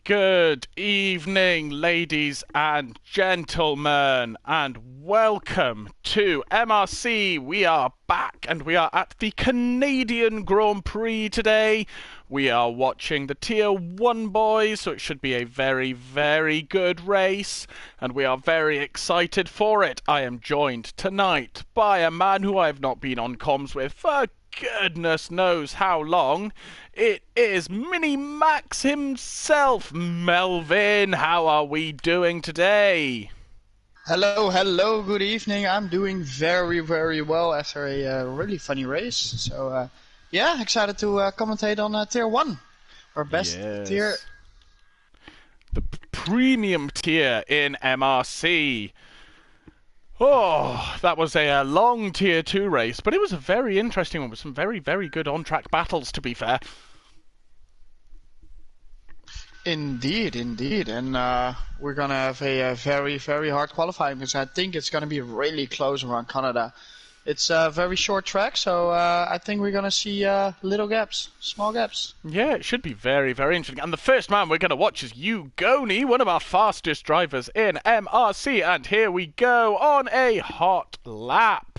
Good evening, ladies and gentlemen, and welcome to MRC. We are back and we are at the Canadian Grand Prix today. We are watching the Tier 1 boys, so it should be a very, very good race, and we are very excited for it. I am joined tonight by a man who I have not been on comms with for goodness knows how long. It is Mini Max himself. Melvin, how are we doing today? Hello, good evening. I'm doing very, very well after a really funny race. So, yeah, excited to commentate on Tier 1, our best tier. The premium tier in MRC. Oh, that was a long Tier 2 race, but it was a very interesting one with some very, very good on-track battles, to be fair. Indeed. And we're going to have a very, very hard qualifying because I think it's going to be really close around Canada. It's a very short track, so I think we're going to see little gaps, small gaps. Yeah, it should be very, very interesting. And the first man we're going to watch is Ugoni, one of our fastest drivers in MRC. And here we go on a hot lap.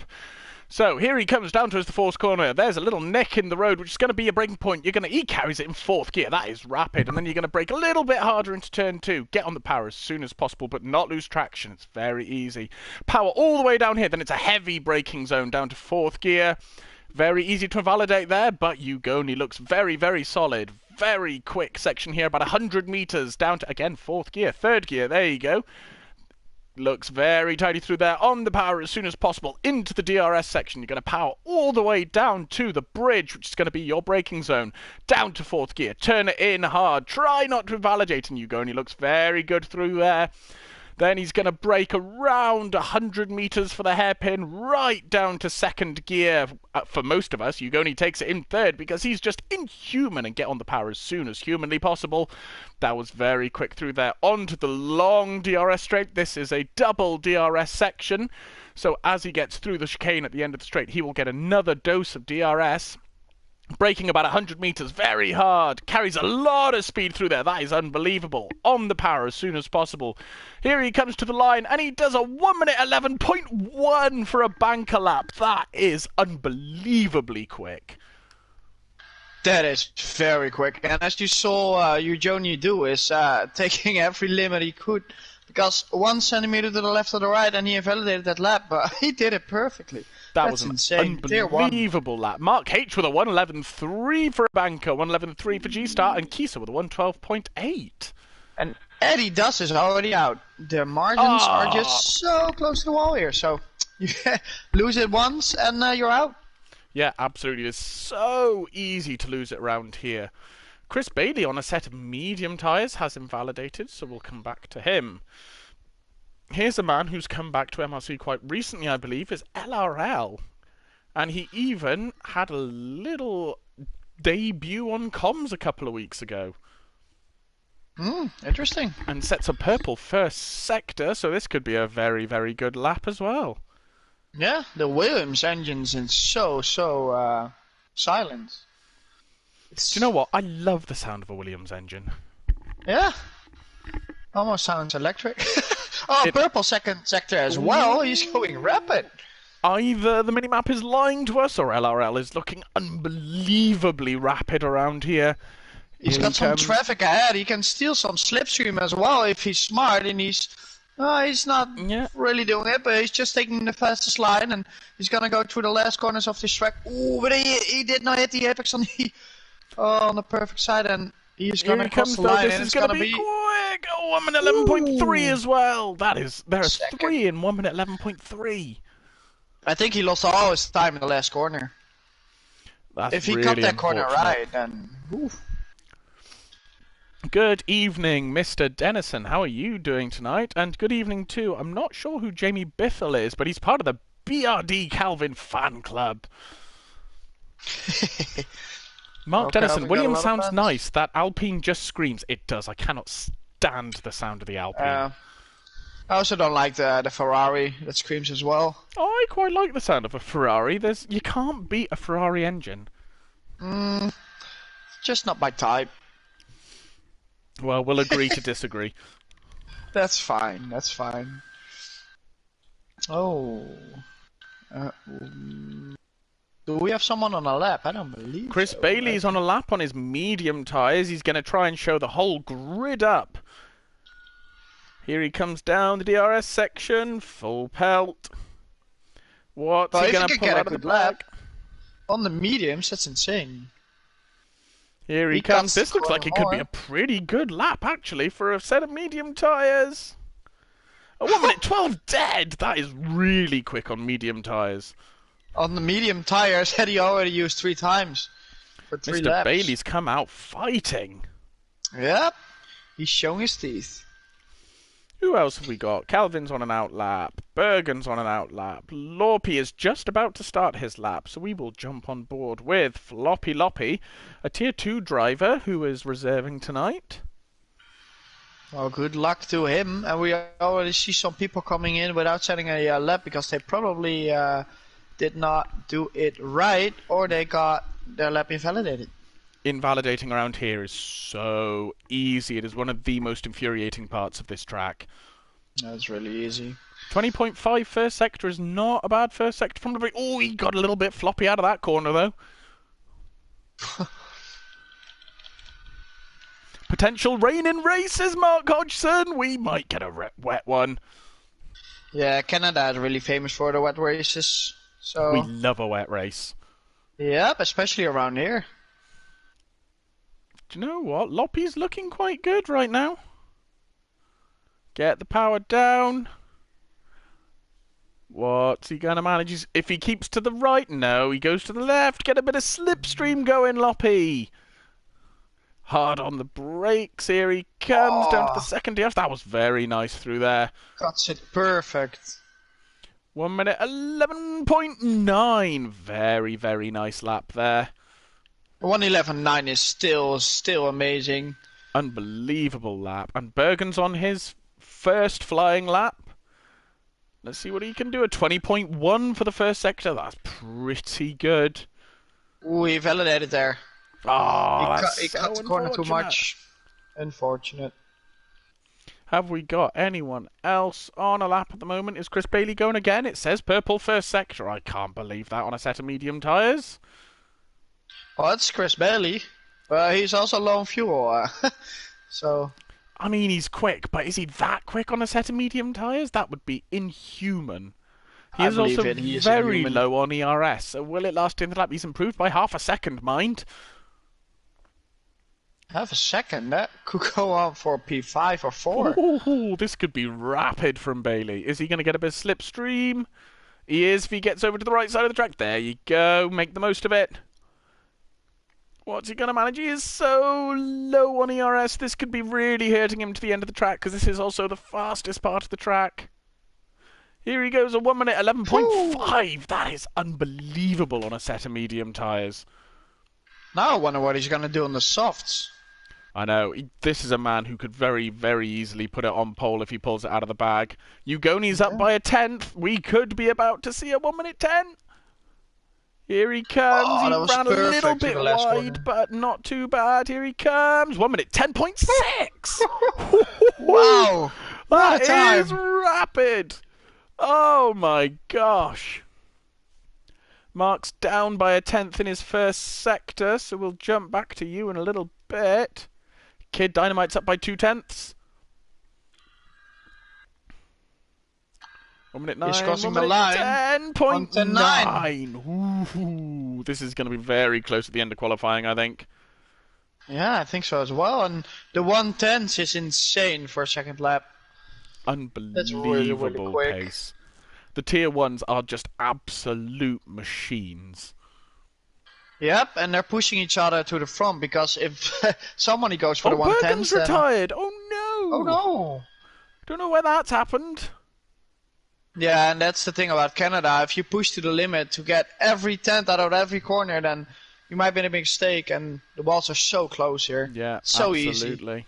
So here he comes down towards the fourth corner. There's a little nick in the road, which is going to be a breaking point. He carries it in fourth gear. That is rapid. And then you're going to brake a little bit harder into turn 2. Get on the power as soon as possible, but not lose traction. It's very easy. Power all the way down here. Then it's a heavy braking zone down to fourth gear. Very easy to invalidate there, but Ugoni looks very, very solid. Very quick section here, about 100 meters down to, again, fourth gear. Third gear, there you go. Looks very tidy through there. On the power as soon as possible into the DRS section. You're going to power all the way down to the bridge, which is going to be your braking zone. Down to fourth gear. Turn it in hard. Try not to invalidate, and Ugoni looks very good through there. Then he's going to brake around 100 meters for the hairpin, right down to second gear. For most of us, Ugoni takes it in third because he's just inhuman and get on the power as soon as humanly possible. That was very quick through there. Onto the long DRS straight. This is a double DRS section. So as he gets through the chicane at the end of the straight, he will get another dose of DRS. Braking about 100 meters, very hard. Carries a lot of speed through there. That is unbelievable. On the power as soon as possible. Here he comes to the line, and he does a 1 minute 11.1 for a banker lap. That is unbelievably quick. That is very quick. And as you saw Ugoni do is taking every limit he could. Because 1 centimeter to the left or the right, and he invalidated that lap, but he did it perfectly. That That's was an insane. unbelievable lap. Mark H with a 111.3 for a banker, 111.3 for G-Star, and Kisa with a 112.8. And Eddie Duss is already out. The margins are just so close to the wall here. So you lose it once and you're out. Yeah, absolutely. It's so easy to lose it around here. Chris Bailey on a set of medium tyres has invalidated, so we'll come back to him. Here's a man who's come back to MRC quite recently, I believe, is LRL. And he even had a little debut on comms a couple of weeks ago. Interesting. And sets a purple first sector, so this could be a very, very good lap as well. Yeah, the Williams engine's in so silent. Do you know what? I love the sound of a Williams engine. Yeah. Almost sounds electric. Purple second sector as well. He's going rapid. Either the minimap is lying to us or LRL is looking unbelievably rapid around here. He's got some traffic ahead. He can steal some slipstream as well if he's smart, and he's not really doing it, but he's just taking the fastest line, and he's going to go through the last corners of this track. Ooh, but he did not hit the apex on the perfect side, and he's going to cross the line, and it's going to be quick. 1 minute 11.3 as well. There's 3 in 1 minute 11.3. I think he lost all his time in the last corner. If he cut that corner right, then... Oof. Good evening, Mr. Dennison. How are you doing tonight? And good evening too. I'm not sure who Jamie Biffle is, but he's part of the BRD Calvin fan club. Mark Dennison, Williams sounds nice. That Alpine just screams. It does. I cannot stand the sound of the Alpine. I also don't like the Ferrari that screams as well. I quite like the sound of a Ferrari. You can't beat a Ferrari engine. Just not my type. Well, we'll agree to disagree. That's fine. That's fine. Oh. Do we have someone on a lap? I don't believe Chris so. Bailey's on a lap on his medium tyres. He's going to try and show the whole grid up. Here he comes down the DRS section, full pelt. What's he going to pull out of the bag? On the mediums, that's insane. Here he comes. This looks like it could be a pretty good lap, actually, for a set of medium tyres. Oh, 1 minute 12 dead! That is really quick on medium tyres. On the medium tyres, had he already used 3 times for 3 laps. Mr. Bailey's come out fighting. Yep, he's showing his teeth. Who else have we got? Calvin's on an out lap. Bergen's on an out lap. Lorpy is just about to start his lap, so we will jump on board with Floppy Loppy, a Tier 2 driver who is reserving tonight. Well, good luck to him. And we already see some people coming in without setting a lap because they probably did not do it right, or they got their lap invalidated. Invalidating around here is so easy. It is one of the most infuriating parts of this track. That's really easy. 20.5 first sector is not a bad first sector from the break. Oh, he got a little bit floppy out of that corner, though. Potential rain in races, Mark Hodgson. We might get a wet one. Yeah, Canada is really famous for the wet races. So we love a wet race. Yep, especially around here. Do you know what? Loppy's looking quite good right now. Get the power down. What's he going to manage? If he keeps to the right, no, he goes to the left. Get a bit of slipstream going, Loppy. Hard on the brakes. Here he comes down to the second DRS. That was very nice through there. Cuts it perfect. 1 minute 11.9. Very, very nice lap there. 1:11.9 is still amazing. Unbelievable lap. And Bergen's on his first flying lap. Let's see what he can do. A 20.1 for the first sector. That's pretty good. Ooh, he validated there. Oh, he cut the corner too much. Unfortunate. Have we got anyone else on a lap at the moment? Is Chris Bailey going again? It says purple first sector. I can't believe that on a set of medium tyres. Well, it's Chris Bailey, but he's also low on fuel, so... I mean, he's quick, but is he that quick on a set of medium tyres? That would be inhuman. He is also very low on ERS, so will it last in the lap? He's improved by half a second, mind. Half a second? That could go on for P5 or 4. Ooh, this could be rapid from Bailey. Is he going to get a bit of slipstream? He is if he gets over to the right side of the track. There you go. Make the most of it. What's he going to manage? He is so low on ERS. This could be really hurting him to the end of the track because this is also the fastest part of the track. Here he goes, a 1 minute 11.5. That is unbelievable on a set of medium tyres. Now I wonder what he's going to do on the softs. I know. This is a man who could very, very easily put it on pole if he pulls it out of the bag. Ugoni's up by a 10th. We could be about to see a 1 minute 10. Here he comes. He ran a little bit wide, but not too bad. Here he comes. 1 minute 10.6. Wow. That is rapid. Oh my gosh. Mark's down by a 10th in his first sector, so we'll jump back to you in a little bit. Kid Dynamite's up by 2/10. 1 minute 9. He's crossing the line. 10.9. Ooh, this is going to be very close at the end of qualifying, I think. Yeah, I think so as well. And the 1/10 is insane for a second lap. Unbelievable That's really quick. pace. The tier 1s are just absolute machines. Yep, and they're pushing each other to the front because if somebody goes for the 1/10, Bergen's retired. Oh no! Oh no! Don't know where that's happened. Yeah, and that's the thing about Canada. If you push to the limit to get every 10th out of every corner, then you might make a mistake, and the walls are so close here. Yeah, so absolutely. Easy.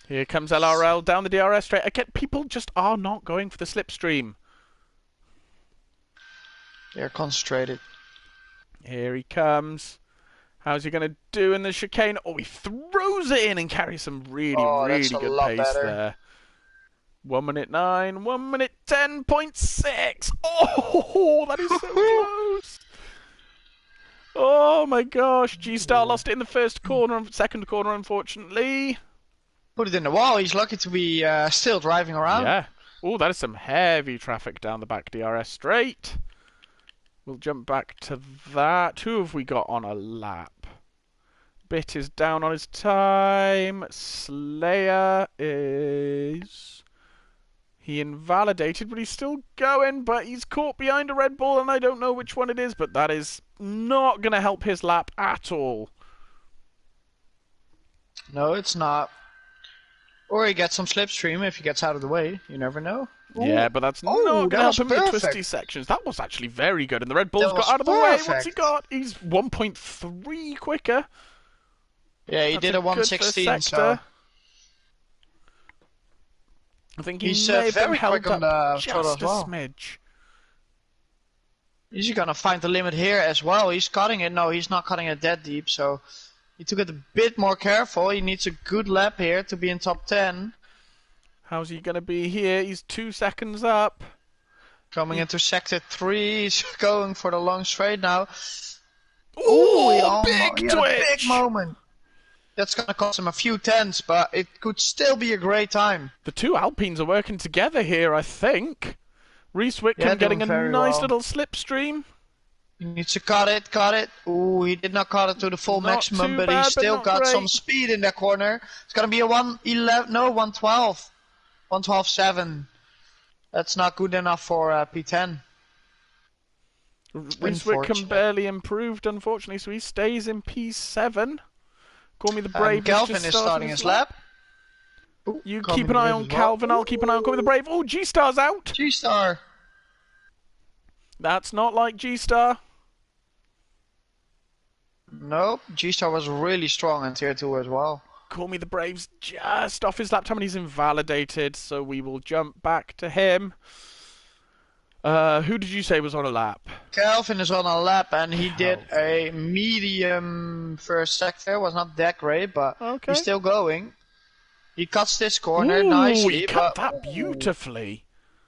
Here comes LRL down the DRS straight. Again, people just are not going for the slipstream. They're concentrated. Here he comes. How's he going to do in the chicane? Oh, he throws it in and carries some really, really good pace there. 1 minute 9, 1 minute 10.6. Oh, that is so close. Oh my gosh, G-Star lost it in the first corner, second corner, unfortunately. Put it in the wall. He's lucky to be still driving around. Yeah. Oh, that is some heavy traffic down the back DRS straight. We'll jump back to that. Who have we got on a lap? Bit is down on his time. Slayer is... He invalidated, but he's still going, but he's caught behind a Red Bull, and I don't know which one it is, but that is not going to help his lap at all. No, it's not. Or he gets some slipstream if he gets out of the way. You never know. Ooh. Yeah, but that's not going to help him in the twisty sections. That was actually very good, and the Red Bull's got out of the way. What's he got? He's 1.3 quicker. Yeah, he did a 116, so... I think he's may have been held up just a smidge. He's gonna find the limit here as well. He's cutting it. No, he's not cutting it that deep, so he took it a bit more careful. He needs a good lap here to be in top 10. How's he gonna be here? He's 2 seconds up. Coming into sector 3. He's going for the long straight now. Ooh, big twitch! Big moment. That's going to cost him a few tenths, but it could still be a great time. The two Alpines are working together here, I think. Reese Whitcomb getting a nice little slipstream. He needs to cut it. Ooh, he did not cut it to the full maximum, but he still got some speed in that corner. It's going to be a 111, no, 112. 112.7. That's not good enough for P10. Reese Whitcomb barely improved, unfortunately, so he stays in P7. Call me the Brave. Calvin is starting his lap. Ooh, you keep an eye on Calvin, I'll keep an eye on Call me the Brave. Oh, G-Star's out! G-Star! That's not like G-Star. Nope, G-Star was really strong in Tier 2 as well. Call me the Brave's just off his lap time and he's invalidated, so we will jump back to him. Who did you say was on a lap? Calvin is on a lap and he did a medium first sector. Was not that great, but he's still going. He cuts this corner nicely. He cut that beautifully.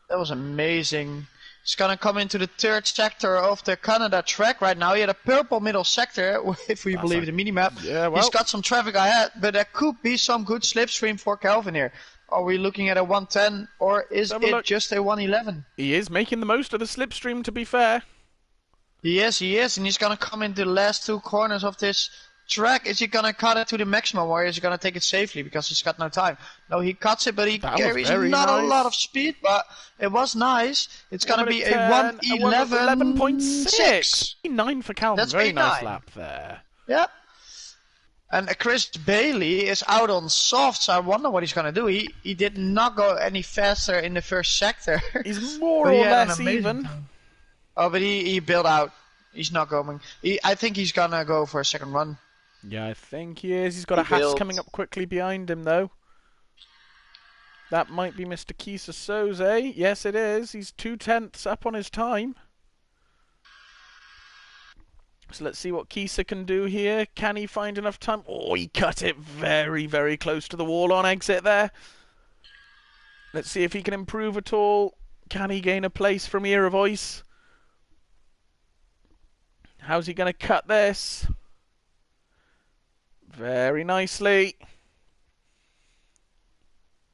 That was amazing. He's gonna come into the third sector of the Canada track right now. He had a purple middle sector, if we believe the minimap. Yeah, well. He's got some traffic ahead, but there could be some good slipstream for Calvin here. Are we looking at a 110 or is it just a 111? He is making the most of the slipstream, to be fair. He is, and he's gonna come into the last 2 corners of this track. Is he gonna cut it to the maximum or is he gonna take it safely because he's got no time? No, he cuts it, but he carries not a lot of speed, but it was nice. It's gonna be a 111.6. 9 for Calvin. That's very nice lap there. Yep. And Chris Bailey is out on soft, so I wonder what he's going to do. He did not go any faster in the first sector. He's more or less even. Oh, but he built out. He's not going. I think he's going to go for a second run. Yeah, I think he is. He's got a Haas coming up quickly behind him, though. That might be Mr. Kisa Soze. Yes, it is. He's 2 tenths up on his time. So let's see what Kisa can do here. Can he find enough time? Oh, he cut it very, very close to the wall on exit there. Let's see if he can improve at all. Can he gain a place from Era Voice? How's he going to cut this? Very nicely.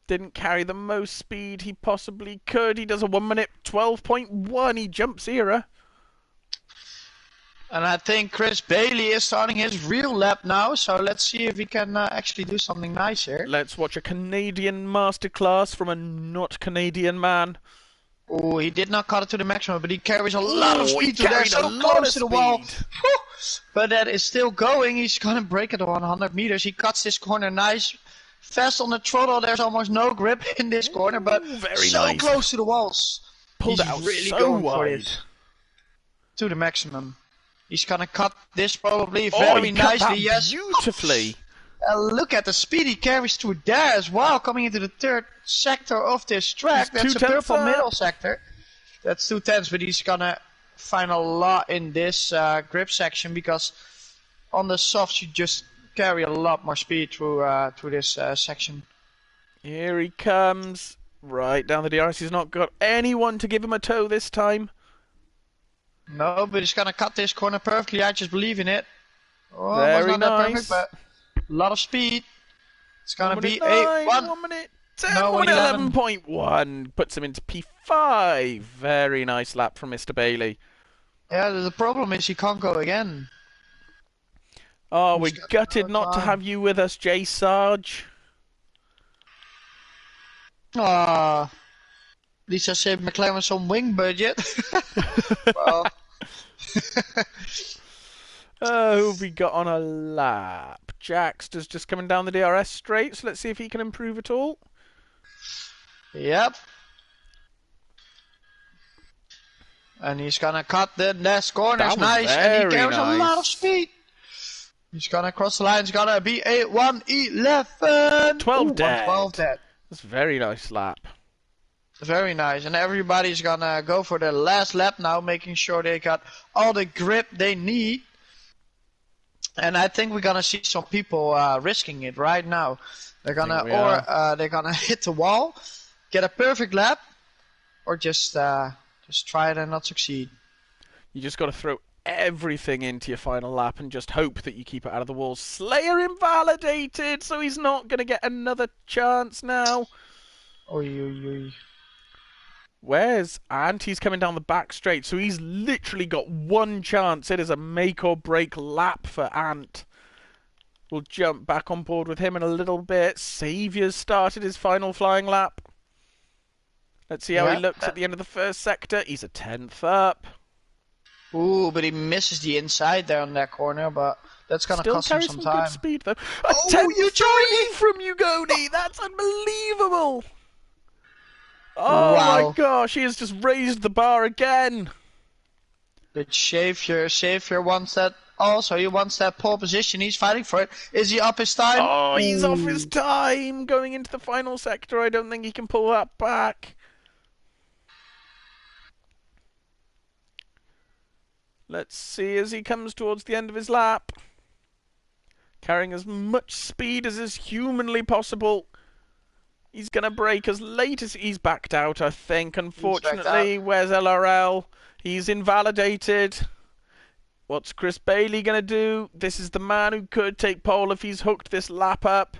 Didn't carry the most speed he possibly could. He does a 1 minute 12.1. He jumps Era. And I think Chris Bailey is starting his real lap now, so let's see if he can actually do something nice here. Let's watch a Canadian masterclass from a not Canadian man. Oh, he did not cut it to the maximum, but he carries a lot of speed to there, so close to the wall. But that is still going. He's gonna break it 100 meters. He cuts this corner nice. Fast on the throttle, there's almost no grip in this corner, but so close to the walls. Pulled it out really so wide. To the maximum. He's gonna cut this probably very nicely. Yes, beautifully. Look at the speed he carries through there as well, coming into the third sector of this track. That's a purple middle sector. That's 2 tenths, but he's gonna find a lot in this grip section because on the softs you just carry a lot more speed through this section. Here he comes. Right down the DRS. He's not got anyone to give him a tow this time. No, but he's gonna cut this corner perfectly. I just believe in it. Oh, Very was not nice. That perfect, but a lot of speed. It's gonna be 1:09, 1 1:10, No, 1:11.1. Puts him into P5. Very nice lap from Mr. Bailey. Yeah, the problem is he can't go again. Oh, we're gutted not to have you with us, J. Sarge. Ah, at least I saved McLaren some wing budget. Well. Who have we got on a lap? Jaxter's just coming down the DRS straight, so let's see if he can improve at all. Yep. And he's gonna cut the last corners, nice, and he carries a lot of speed. He's gonna cross the line, it's gonna be a 1:11. 12 dead. 12 dead. That's a very nice lap. Very nice, and everybody's gonna go for the last lap now, making sure they got all the grip they need. And I think we're gonna see some people risking it right now. They're gonna hit the wall, get a perfect lap, or just try it and not succeed. You just got to throw everything into your final lap and just hope that you keep it out of the wall. Slayer invalidated, so he's not gonna get another chance now. Oy. Where's Ant? He's coming down the back straight, so he's literally got one chance. It is a make or break lap for Ant. We'll jump back on board with him in a little bit. Saviour's started his final flying lap. Let's see how he looks at the end of the first sector. He's a 10th up. Ooh, but he misses the inside there on that corner, but that's going to cost him some time. Good speed, though. A 10-3 from Ugoni! That's unbelievable! Oh my gosh, he has just raised the bar again. But Xavier wants that also. He wants that pole position. He's fighting for it. Is he up his time? Oh, he's off his time. Going into the final sector, I don't think he can pull that back. Let's see as he comes towards the end of his lap. Carrying as much speed as is humanly possible. He's going to break as late as he's backed out, I think. Unfortunately, where's LRL? He's invalidated. What's Chris Bailey going to do? This is the man who could take pole if he's hooked this lap up.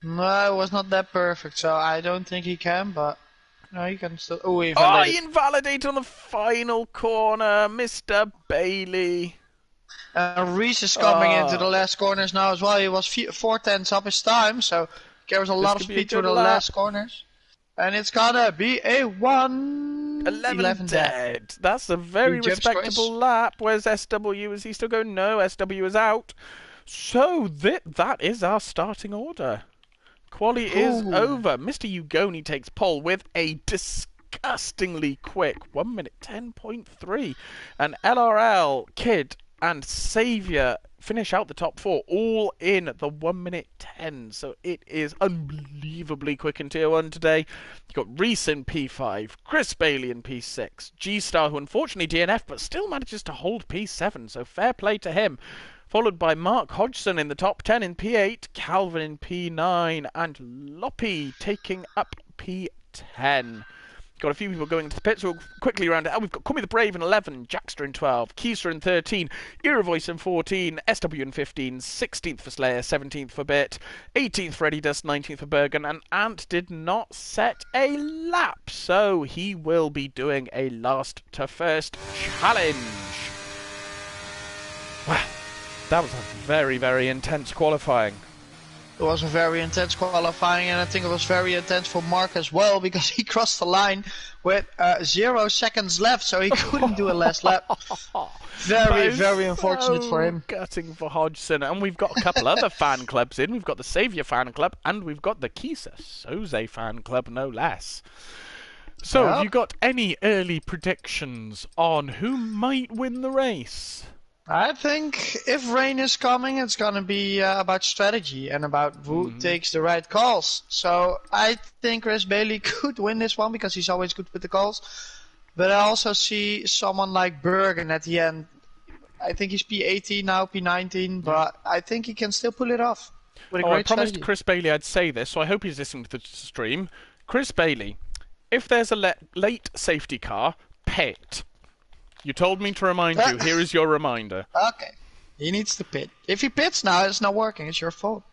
No, it was not that perfect, so I don't think he can, but no, he can still. Oh, he invalidated on the final corner, Mr. Bailey. Reese is coming into the last corners now as well. He was 4/10 up his time, so carries a lot of speed through the last corners. And it's gonna be a 1:11 dead. That's a very respectable lap. Where's SW? Is he still going? No, SW is out. So that is our starting order. Quali is over. Mr. Ugoni takes pole with a disgustingly quick 1:10.3. And LRL, Kid, and Saviour finish out the top four, all in the 1:10. So it is unbelievably quick in Tier 1 today. You've got Reese in P5, Chris Bailey in P6, G-Star, who unfortunately DNF, but still manages to hold P7, so fair play to him. Followed by Mark Hodgson in the top 10 in P8, Calvin in P9, and Loppy taking up P10. Got a few people going into the pits, so we'll quickly round it out. We've got Cummy the Brave in 11, Jaxter in 12, Keiser in 13, Iravoice in 14, SW in 15, 16th for Slayer, 17th for Bit, 18th for Eddie Dust, 19th for Bergen, and Ant did not set a lap, so he will be doing a last to first challenge. Wow, that was a very, very intense qualifying. It was a very intense qualifying, and I think it was very intense for Mark as well, because he crossed the line with 0 seconds left, so he couldn't do a last lap. Very, very unfortunate for him. Gutting for Hodgson, and we've got a couple other fan clubs in. We've got the Saviour fan club, and we've got the Kisa Soze fan club, no less. So, have you got any early predictions on who might win the race? I think if rain is coming, it's going to be about strategy and about who takes the right calls. So I think Chris Bailey could win this one because he's always good with the calls. But I also see someone like Bergen at the end I think he's P18 now, P19, but I think he can still pull it off. With a I great promised strategy. Chris Bailey I'd say this, so I hope he's listening to the stream. Chris Bailey, if there's a late safety car, pit. You told me to remind you. Here is your reminder. Okay. He needs to pit. If he pits now, it's not working. It's your fault.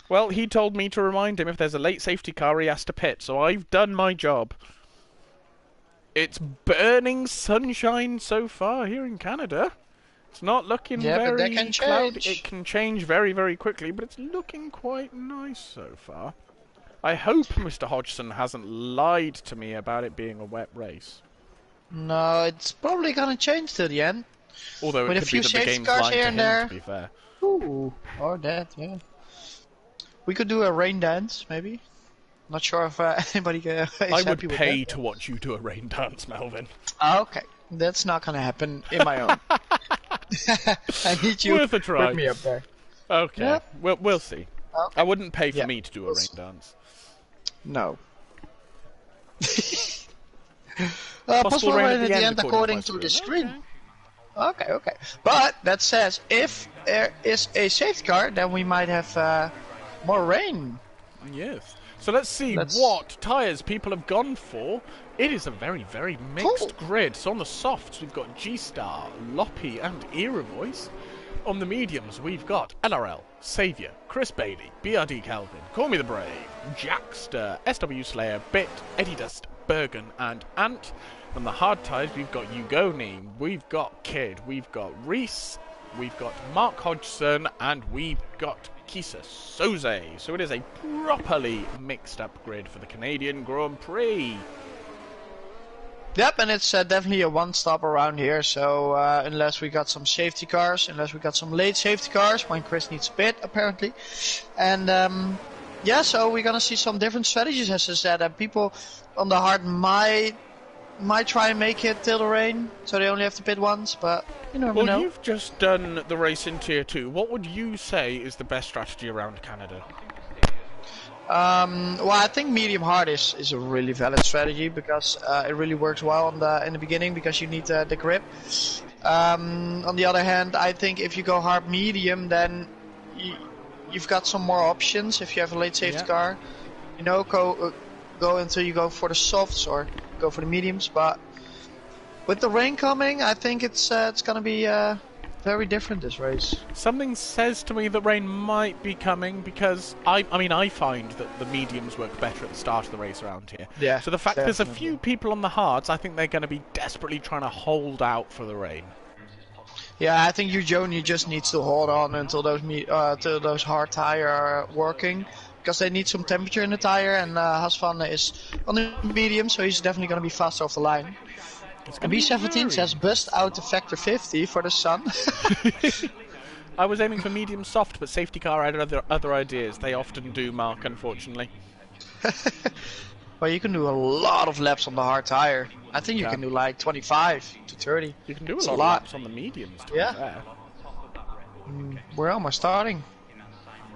Well, he told me to remind him if there's a late safety car, he has to pit, so I've done my job. It's burning sunshine so far here in Canada. It's not looking very cloudy. It can change very, very quickly, but it's looking quite nice so far. I hope Mr. Hodgson hasn't lied to me about it being a wet race. No, it's probably gonna change to the end. Although it with could a few be that the safety game's cars lying here to and him, there. to be fair. Ooh, or that, yeah. We could do a rain dance, maybe. Not sure if anybody is I happy would with pay that. to watch you do a rain dance, Melvin. Okay, that's not gonna happen in my own. I need you Worth a try. with me up there. Okay, Yep. we'll see. Okay. I wouldn't pay for me to do a rain dance. No. Possible rain at the end according to the screen. Okay. But that says if there is a safety car, then we might have more rain. Yes. So let's see what tyres people have gone for. It is a very, very mixed grid. So on the softs, we've got G-Star, Loppy, and Era Voice. On the mediums, we've got LRL, Saviour, Chris Bailey, BRD Calvin, Call Me the Brave, Jackster, SW Slayer, Bit, Eddie Dust, Bergen, and Ant. On the hard tyres, we've got Ugoni, we've got Kid, we've got Reese, we've got Mark Hodgson, and we've got Kisa Soze. So it is a properly mixed up grid for the Canadian Grand Prix. Yep, and it's definitely a one-stop around here, so unless we got some safety cars, unless we got some late safety cars, when Chris needs a pit, apparently. And yeah, so we're gonna see some different strategies, as I said, and people on the hard might try and make it till the rain, so they only have to pit once, but you never know. Well, you've just done the race in Tier 2. What would you say is the best strategy around Canada? Well, I think medium hard is a really valid strategy because it really works well in the beginning because you need the grip. On the other hand, I think if you go hard medium, then you've got some more options. If you have a late safety car, you know, go until you go for the softs or go for the mediums. But with the rain coming, I think it's gonna be very different this race. Something says to me that rain might be coming because I find that the mediums work better at the start of the race around here. Yeah. So the fact there's a few people on the hards, I think they're going to be desperately trying to hold out for the rain. Yeah, I think Ugoni just needs to hold on until those hard tire are working because they need some temperature in the tire, and Hasvan is on the medium, so he's definitely going to be faster off the line. And B17 says bust out the factor 50 for the sun. I was aiming for medium soft, but safety car had other ideas. They often do, Mark, unfortunately. Well, you can do a lot of laps on the hard tire. I think you can do like 25 to 30. You can do a lot of laps on the mediums, to be fair. We're almost starting.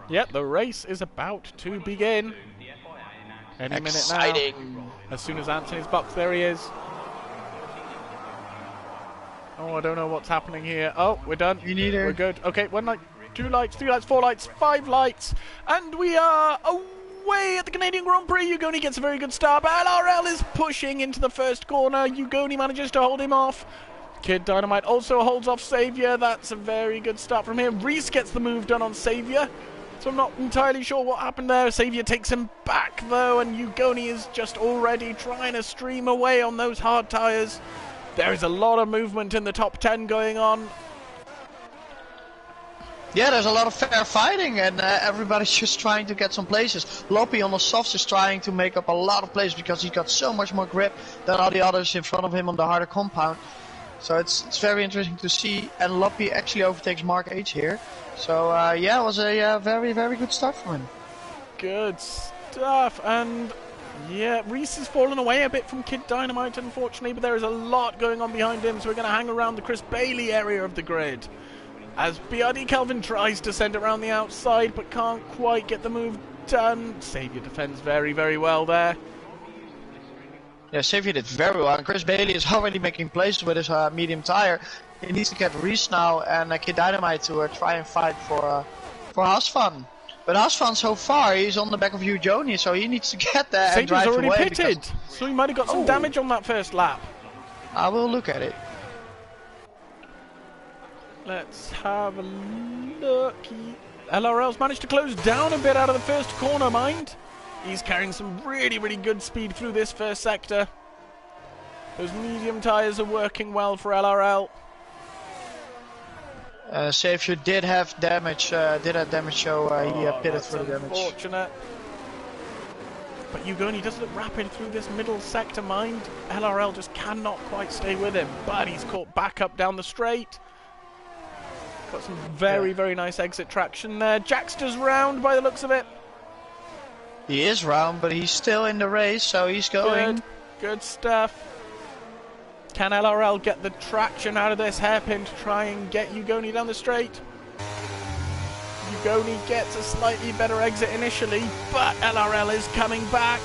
Yep, the race is about to begin. Any minute now. As soon as Anthony's box, there he is. Oh, I don't know what's happening here. Oh, we're done. We're good. Okay, 1 light, 2 lights, 3 lights, 4 lights, 5 lights. And we are away at the Canadian Grand Prix. Ugoni gets a very good start, but LRL is pushing into the first corner. Ugoni manages to hold him off. Kid Dynamite also holds off Saviour. That's a very good start from him. Reese gets the move done on Saviour. So I'm not entirely sure what happened there. Saviour takes him back, though, and Ugoni is just already trying to stream away on those hard tyres. There is a lot of movement in the top 10 going on. Yeah, there's a lot of fair fighting, and everybody's just trying to get some places. Loppy on the softs is trying to make up a lot of places because he's got so much more grip than all the others in front of him on the harder compound. So it's very interesting to see, and Loppy actually overtakes Mark H here. So yeah, it was a very, very good start for him. Good stuff, and yeah, Reese has fallen away a bit from Kid Dynamite, unfortunately, but there is a lot going on behind him, so we're going to hang around the Chris Bailey area of the grid. As BRD Kelvin tries to send it around the outside, but can't quite get the move done. Saviour defends very, very well there. Yeah, Saviour did very well, and Chris Bailey is already making places with his medium tire. He needs to get Reese now and Kid Dynamite to try and fight for Hasfan. But Hasfan so far, he's on the back of Joni, so he needs to get there and drive already away. Pitted, so he might have got some damage on that first lap. I will look at it. Let's have a look. LRL's managed to close down a bit out of the first corner, mind. He's carrying some really, really good speed through this first sector. Those medium tyres are working well for LRL. Savior did have damage, so he pitted for the damage. Unfortunate. But Ugoni does look rapid through this middle sector, mind. LRL just cannot quite stay with him, but he's caught back up down the straight. Got some very, very nice exit traction there. Jackster's round by the looks of it. He is round, but he's still in the race, so he's going. Good stuff. Can LRL get the traction out of this hairpin to try and get Ugoni down the straight? Ugoni gets a slightly better exit initially, but LRL is coming back.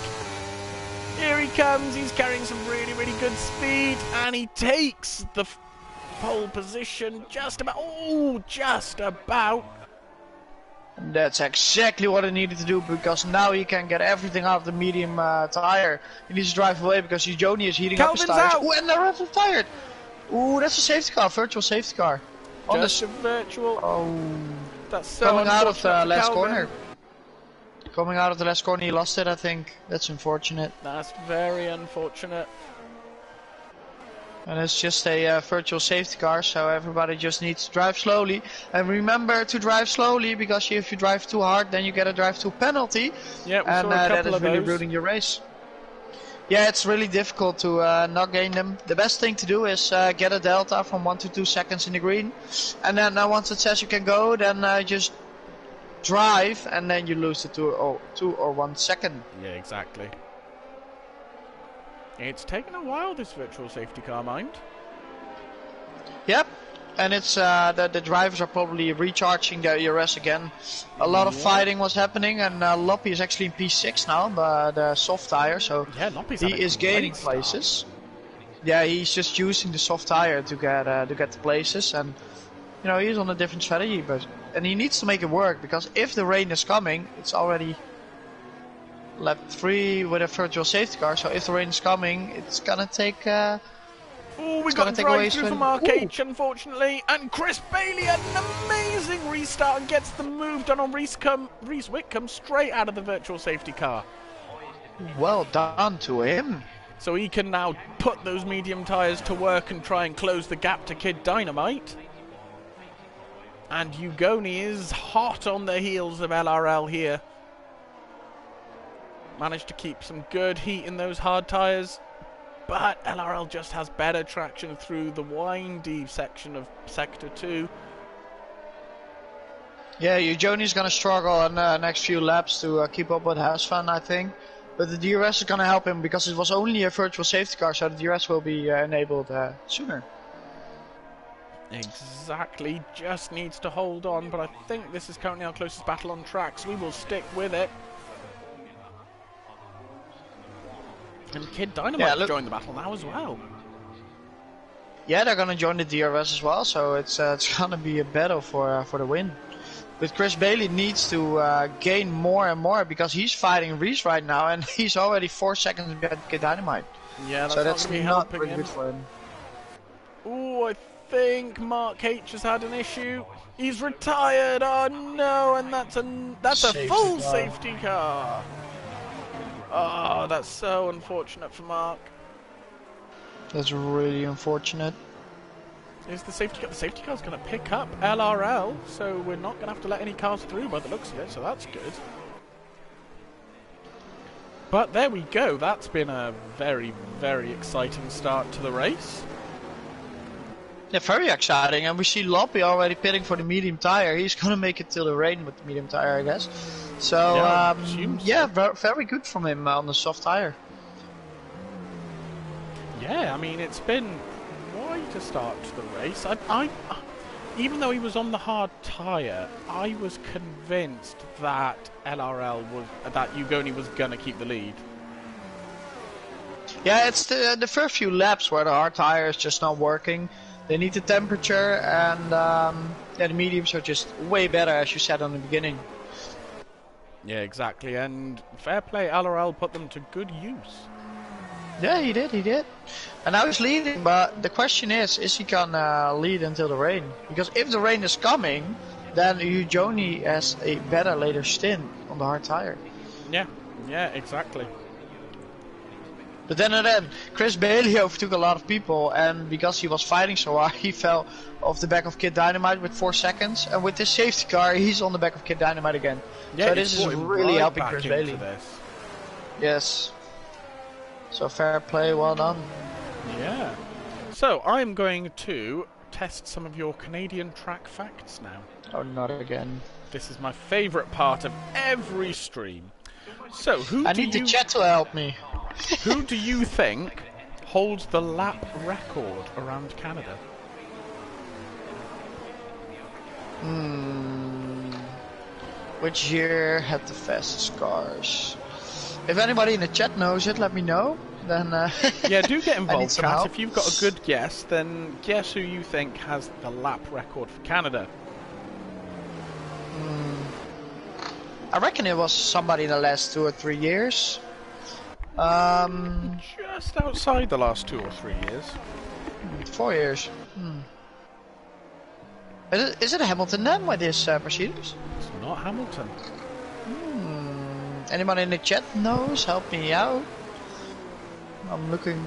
Here he comes. He's carrying some really, really good speed, and he takes the pole position just about. Oh, just about. That's exactly what I needed to do, because now he can get everything out of the medium tire. He needs to drive away because Joni is heating up his tires. Oh, and they're retired. Ooh, that's a safety car, virtual safety car. Just a virtual. Oh, that's so coming out of the last corner. Coming out of the last corner, he lost it, I think. That's unfortunate. That's very unfortunate. And it's just a virtual safety car, so everybody just needs to drive slowly. And remember to drive slowly, because if you drive too hard, then you get a drive to penalty. Yeah, we and saw a couple that is of really those. ruining your race. Yeah, it's really difficult to not gain them. The best thing to do is get a delta from 1 to 2 seconds in the green. And then once it says you can go, then just drive, and then you lose the 2 or 1 second. Yeah, exactly. It's taken a while, this virtual safety car, mind. Yep, and it's the drivers are probably recharging their ERS again. A lot of fighting was happening, and Loppy is actually in P6 now, but the soft tire, so yeah, Loppy's he is gaining places. Yeah, he's just using the soft tire to get the places, and you know, he's on a different strategy, and he needs to make it work, because if the rain is coming, it's already lap 3 with a virtual safety car, so if the rain is coming, it's gonna take oh, we got a drive through from Mark H, unfortunately, and Chris Bailey had an amazing restart and gets the move done on Reese Whitcomb straight out of the virtual safety car. Well done to him. So he can now put those medium tyres to work and try and close the gap to Kid Dynamite. And Ugoni is hot on the heels of LRL here. Managed to keep some good heat in those hard tyres, but LRL just has better traction through the windy section of Sector 2. Yeah, Joni's going to struggle in the next few laps to keep up with Hasfan, I think. But the DRS is going to help him, because it was only a virtual safety car, so the DRS will be enabled sooner. Exactly, just needs to hold on, but I think this is currently our closest battle on track, so we will stick with it. And Kid Dynamite joined the battle now as well. Yeah, they're gonna join the DRS as well, so it's gonna be a battle for the win. But Chris Bailey needs to gain more and more, because he's fighting Reese right now, and he's already 4 seconds behind Kid Dynamite. Yeah, so that's not very good for him. Ooh, I think Mark H has had an issue. He's retired. Oh no, and that's a full safety car. Oh, that's so unfortunate for Mark. That's really unfortunate. Is the safety car's going to pick up LRL, so we're not going to have to let any cars through by the looks of it, so that's good. But there we go. That's been a very, very exciting start to the race. Yeah, very exciting, and we see Loppy already pitting for the medium tire. He's going to make it till the rain with the medium tire, I guess. So, yeah, very good from him on the soft tire. Yeah, I mean, it's been quite a start to the race. Even though he was on the hard tire, I was convinced that that Ugoni was going to keep the lead. Yeah, it's the first few laps where the hard tire is just not working. They need the temperature, and the mediums are just way better, as you said on the beginning. Yeah, exactly, and fair play, LRL put them to good use. Yeah, he did. And now he's leading, but the question is he gonna lead until the rain? Because if the rain is coming, then Ujoni has a better later stint on the hard tire. Yeah, exactly. But then Chris Bailey overtook a lot of people, and because he was fighting so hard, he fell off the back of Kid Dynamite with 4 seconds, and with this safety car, he's on the back of Kid Dynamite again. Yeah, so this is really helping Chris Bailey. This. Yes. So fair play, well done. Yeah. So I'm going to test some of your Canadian track facts now. Oh, not again. This is my favourite part of every stream. So I need the chat to help me. Who do you think holds the lap record around Canada? Which year had the fastest cars? If anybody in the chat knows it, let me know. Then yeah, do get involved, chat. Help. If you've got a good guess, then guess who you think has the lap record for Canada. I reckon it was somebody in the last 2 or 3 years. Just outside the last 2 or 3 years. 4 years. Is it Hamilton then with this Mercedes? It's not Hamilton. Anyone in the chat knows? Help me out. I'm looking.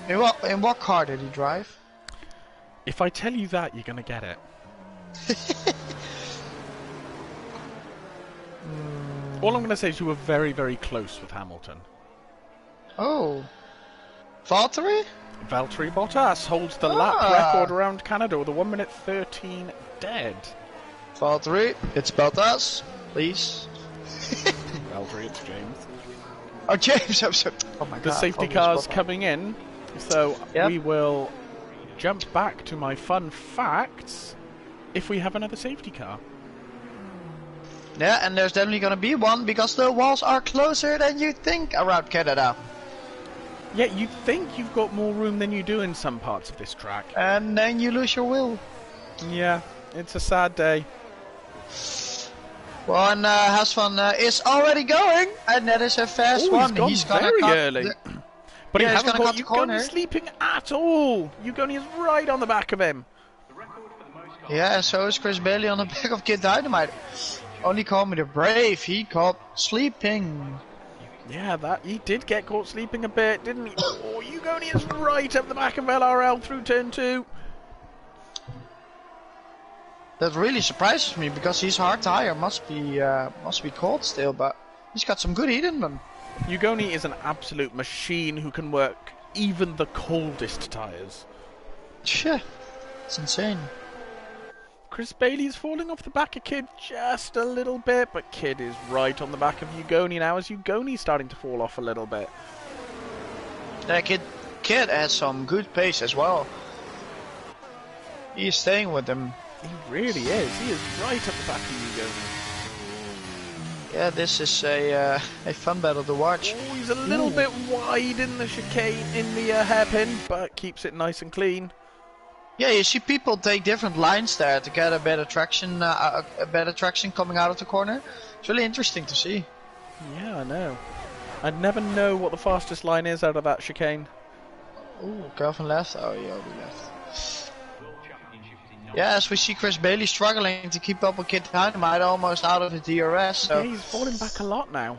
In what car did he drive? If I tell you that, you're gonna get it. All I'm gonna say is you were very, very close with Hamilton. Oh. Valtteri? Valtteri Bottas holds the lap record around Canada with a 1 minute 13 dead. Valtteri, it's Bottas, please. Valtteri, it's James. Oh, James, I'm so... Oh my god. The safety car's coming in, so we will jump back to my fun facts if we have another safety car. Yeah, and there's definitely gonna be one because the walls are closer than you think around Canada. Yeah, you think you've got more room than you do in some parts of this track. And then you lose your will. Yeah, it's a sad day. Well, and Hasvan is already going, and that is a fast one. He's gone very early. But he hasn't got Ugoni sleeping at all. Ugoni is right on the back of him. Yeah, so is Chris Bailey on the back of Kid Dynamite. Only call me the brave, he caught sleeping. Yeah, he did get caught sleeping a bit, didn't he? Oh, Ugoni is right up the back of LRL through turn 2. That really surprises me because his hard tire must be cold still, but he's got some good heat in them. Ugoni is an absolute machine who can work even the coldest tires. Yeah, it's insane. Chris Bailey's falling off the back of Kid just a little bit, but Kid is right on the back of Ugoni now as Ugoni's starting to fall off a little bit. Yeah, Kid has some good pace as well. He's staying with them. He really is. He is right at the back of Ugoni. Yeah, this is a fun battle to watch. Oh, he's a little bit wide in the chicane, in the hairpin, but keeps it nice and clean. Yeah, you see people take different lines there to get a better traction coming out of the corner. It's really interesting to see. Yeah, I know. I'd never know what the fastest line is out of that chicane. Ooh, Calvin left. Oh, yeah, we left. Yeah, as we see Chris Bailey struggling to keep up with Kid Dynamite, almost out of the DRS. So yeah, he's falling back a lot now.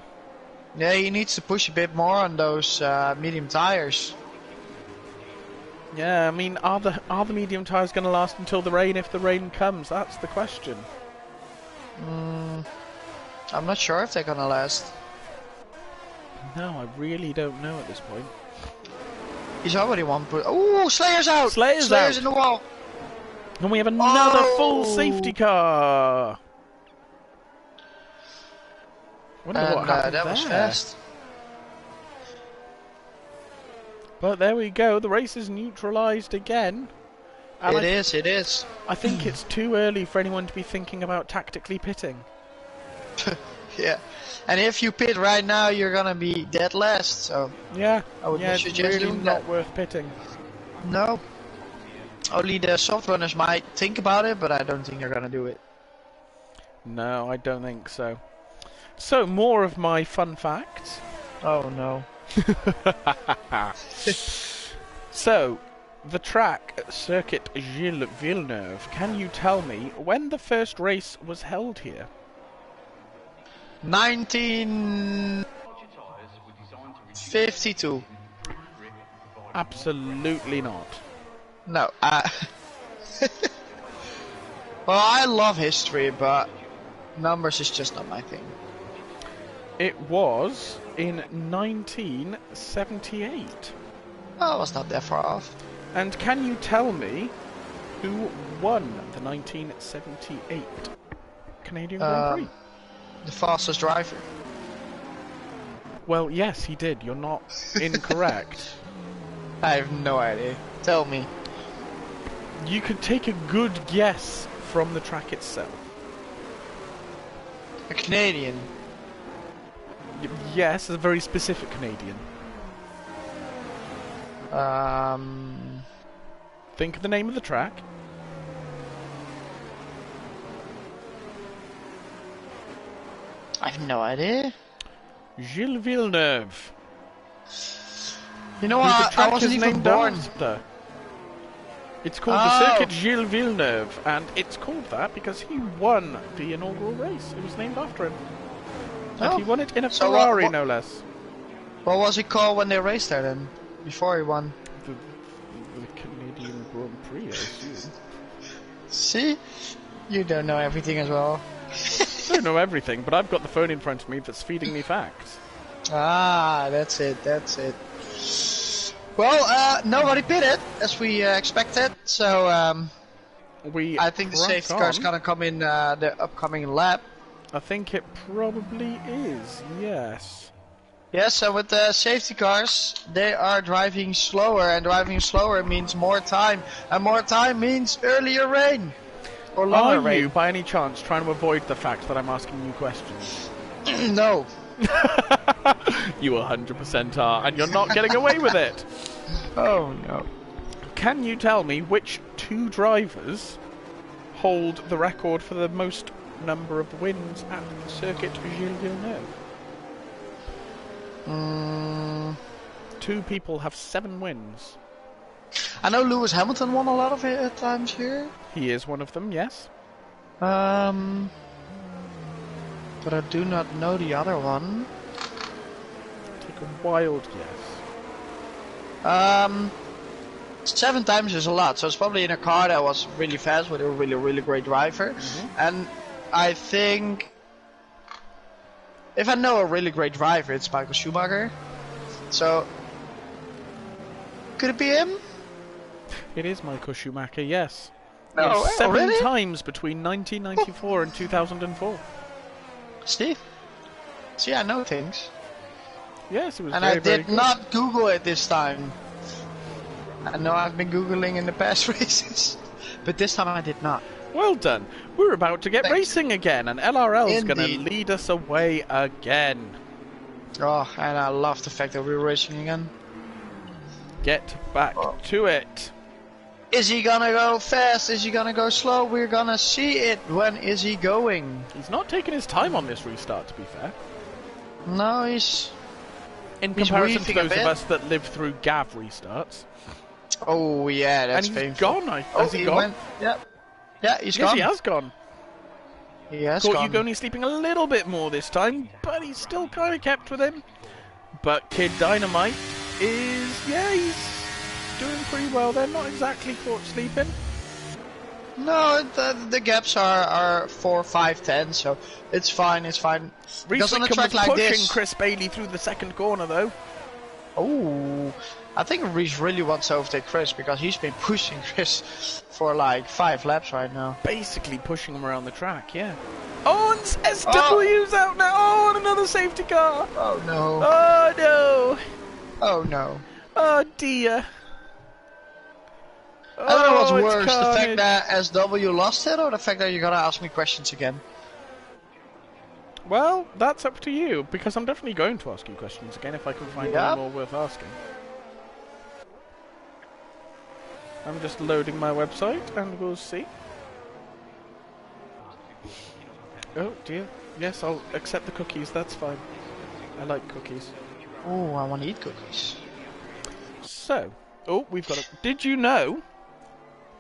Yeah, he needs to push a bit more on those medium tires. Yeah, I mean, are the medium tires going to last until the rain if the rain comes? That's the question. I'm not sure if they're going to last. No, I really don't know at this point. He's already one put. Ooh, Slayer's out! Slayer's out. In the wall! And we have another full safety car! Wonder what happened that there. was fast. But there we go, the race is neutralised again. And it is. I think it's too early for anyone to be thinking about tactically pitting. Yeah. And if you pit right now, you're gonna be dead last. So yeah, I would it's suggest really doing not that. worth pitting. No. Only the soft runners might think about it, but I don't think they're gonna do it. No, I don't think so. So, more of my fun facts. Oh no. So, the track Circuit Gilles Villeneuve. Can you tell me when the first race was held here? 1952. Absolutely not. No. Well, I love history, but numbers is just not my thing. It was in 1978. Oh, I was not that far off. And can you tell me who won the 1978 Canadian Grand Prix? The fastest driver. Well, yes, he did. You're not incorrect. I have no idea. Tell me. You could take a good guess from the track itself. A Canadian. Yes, a very specific Canadian. Think of the name of the track. I have no idea. Gilles Villeneuve. You know Who the what? track I wasn't is even named born. after. It's called the Circuit Gilles Villeneuve, and it's called that because he won the inaugural race. It was named after him. And he won it in a Ferrari, no less. What was it called when they raced there then? Before he won? The Canadian Grand Prix, I assume. See? You don't know everything as well. I don't know everything, but I've got the phone in front of me that's feeding me facts. Ah, that's it, that's it. Well, nobody pitted, as we expected, so I think the safety car is gonna come in the upcoming lap. I think it probably is, yes. Yes, and with the safety cars, they are driving slower, and driving slower means more time, and more time means earlier rain. Or longer rain. Are you, by any chance, trying to avoid the fact that I'm asking you questions? No. You 100% are, and you're not getting away with it. Oh, no. Can you tell me which two drivers hold the record for the most number of wins at the Circuit Gilles Villeneuve? Two people have 7 wins. I know Lewis Hamilton won a lot of it at times here. He is one of them, yes. But I do not know the other one. Take a wild guess. 7 times is a lot, so it's probably in a car that was really fast with a really great driver. And I think if I know a really great driver, it's Michael Schumacher. So could it be him? It is Michael Schumacher, yes. No, 7 really? times between 1994 and 2004. Steve? See, I know things. Yes, it was and very, I did not Google it this time. I know I've been Googling in the past races, but this time I did not. Well done. We're about to get racing again, and LRL is going to lead us away again. Oh, and I love the fact that we're racing again. Get back to it. Is he gonna go fast? Is he gonna go slow? We're gonna see it. When is he going? He's not taking his time on this restart, to be fair. No, he's... In comparison to those of us that live through Gav restarts. Oh, yeah, that's painful. And he's painful. gone, has he gone? Yep. Yeah, he's gone. Yes, he has gone. He has gone. Caught Ugoni sleeping a little bit more this time, but he's still kind of kept with him. But Kid Dynamite is, yeah, he's doing pretty well. They're not exactly caught sleeping. No, the gaps are 4, 5, 10, so it's fine, it's fine. Reese on a Wickham track was like pushing this... Chris Bailey through the second corner, though. Oh, I think Reese really wants to overtake Chris, because he's been pushing Chris for like 5 laps right now. Basically pushing him around the track, yeah. Oh, and SW's out now. Oh, and another safety car. Oh, no. Oh, no. Oh, no. Oh, dear. I don't know what's worse, the fact that SW lost it, or the fact that you're gonna ask me questions again? Well, that's up to you, because I'm definitely going to ask you questions again if I can find any more worth asking. I'm just loading my website, and we'll see. Oh, dear. Yes, I'll accept the cookies, that's fine. I like cookies. Oh, I want to eat cookies. So, we've got a... Did you know,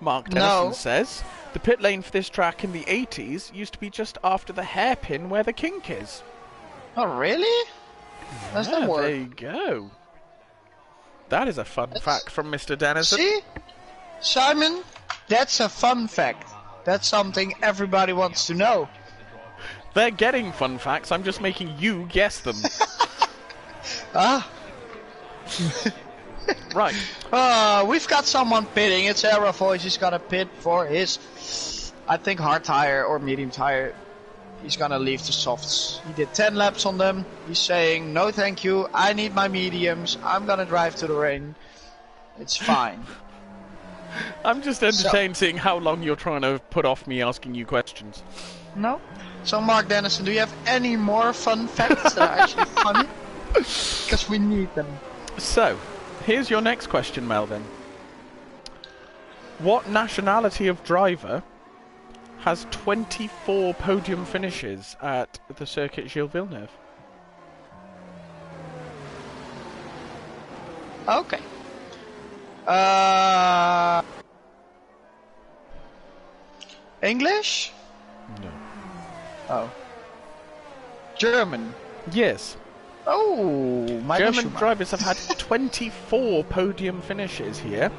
Mark Dennison says, the pit lane for this track in the 80s used to be just after the hairpin where the kink is. Oh, really? That's not work. There you go. That is a fun fact from Mr. Dennison. See? Simon, that's a fun fact. That's something everybody wants to know. They're getting fun facts, I'm just making you guess them. Ah. Right. We've got someone pitting. It's Aero Voice. He's got to pit for his, I think, hard tire or medium tire. He's gonna leave the softs. He did 10 laps on them. He's saying, no thank you, I need my mediums. I'm gonna drive to the rain. It's fine. I'm just entertained seeing how long you're trying to put off me asking you questions. No. So Mark Dennison, do you have any more fun facts that are actually funny? Because we need them. So, here's your next question, Melvin. What nationality of driver has 24 podium finishes at the circuit Gilles Villeneuve? Okay. English? No. Oh. German? Yes. Oh, German drivers have had 24 podium finishes here,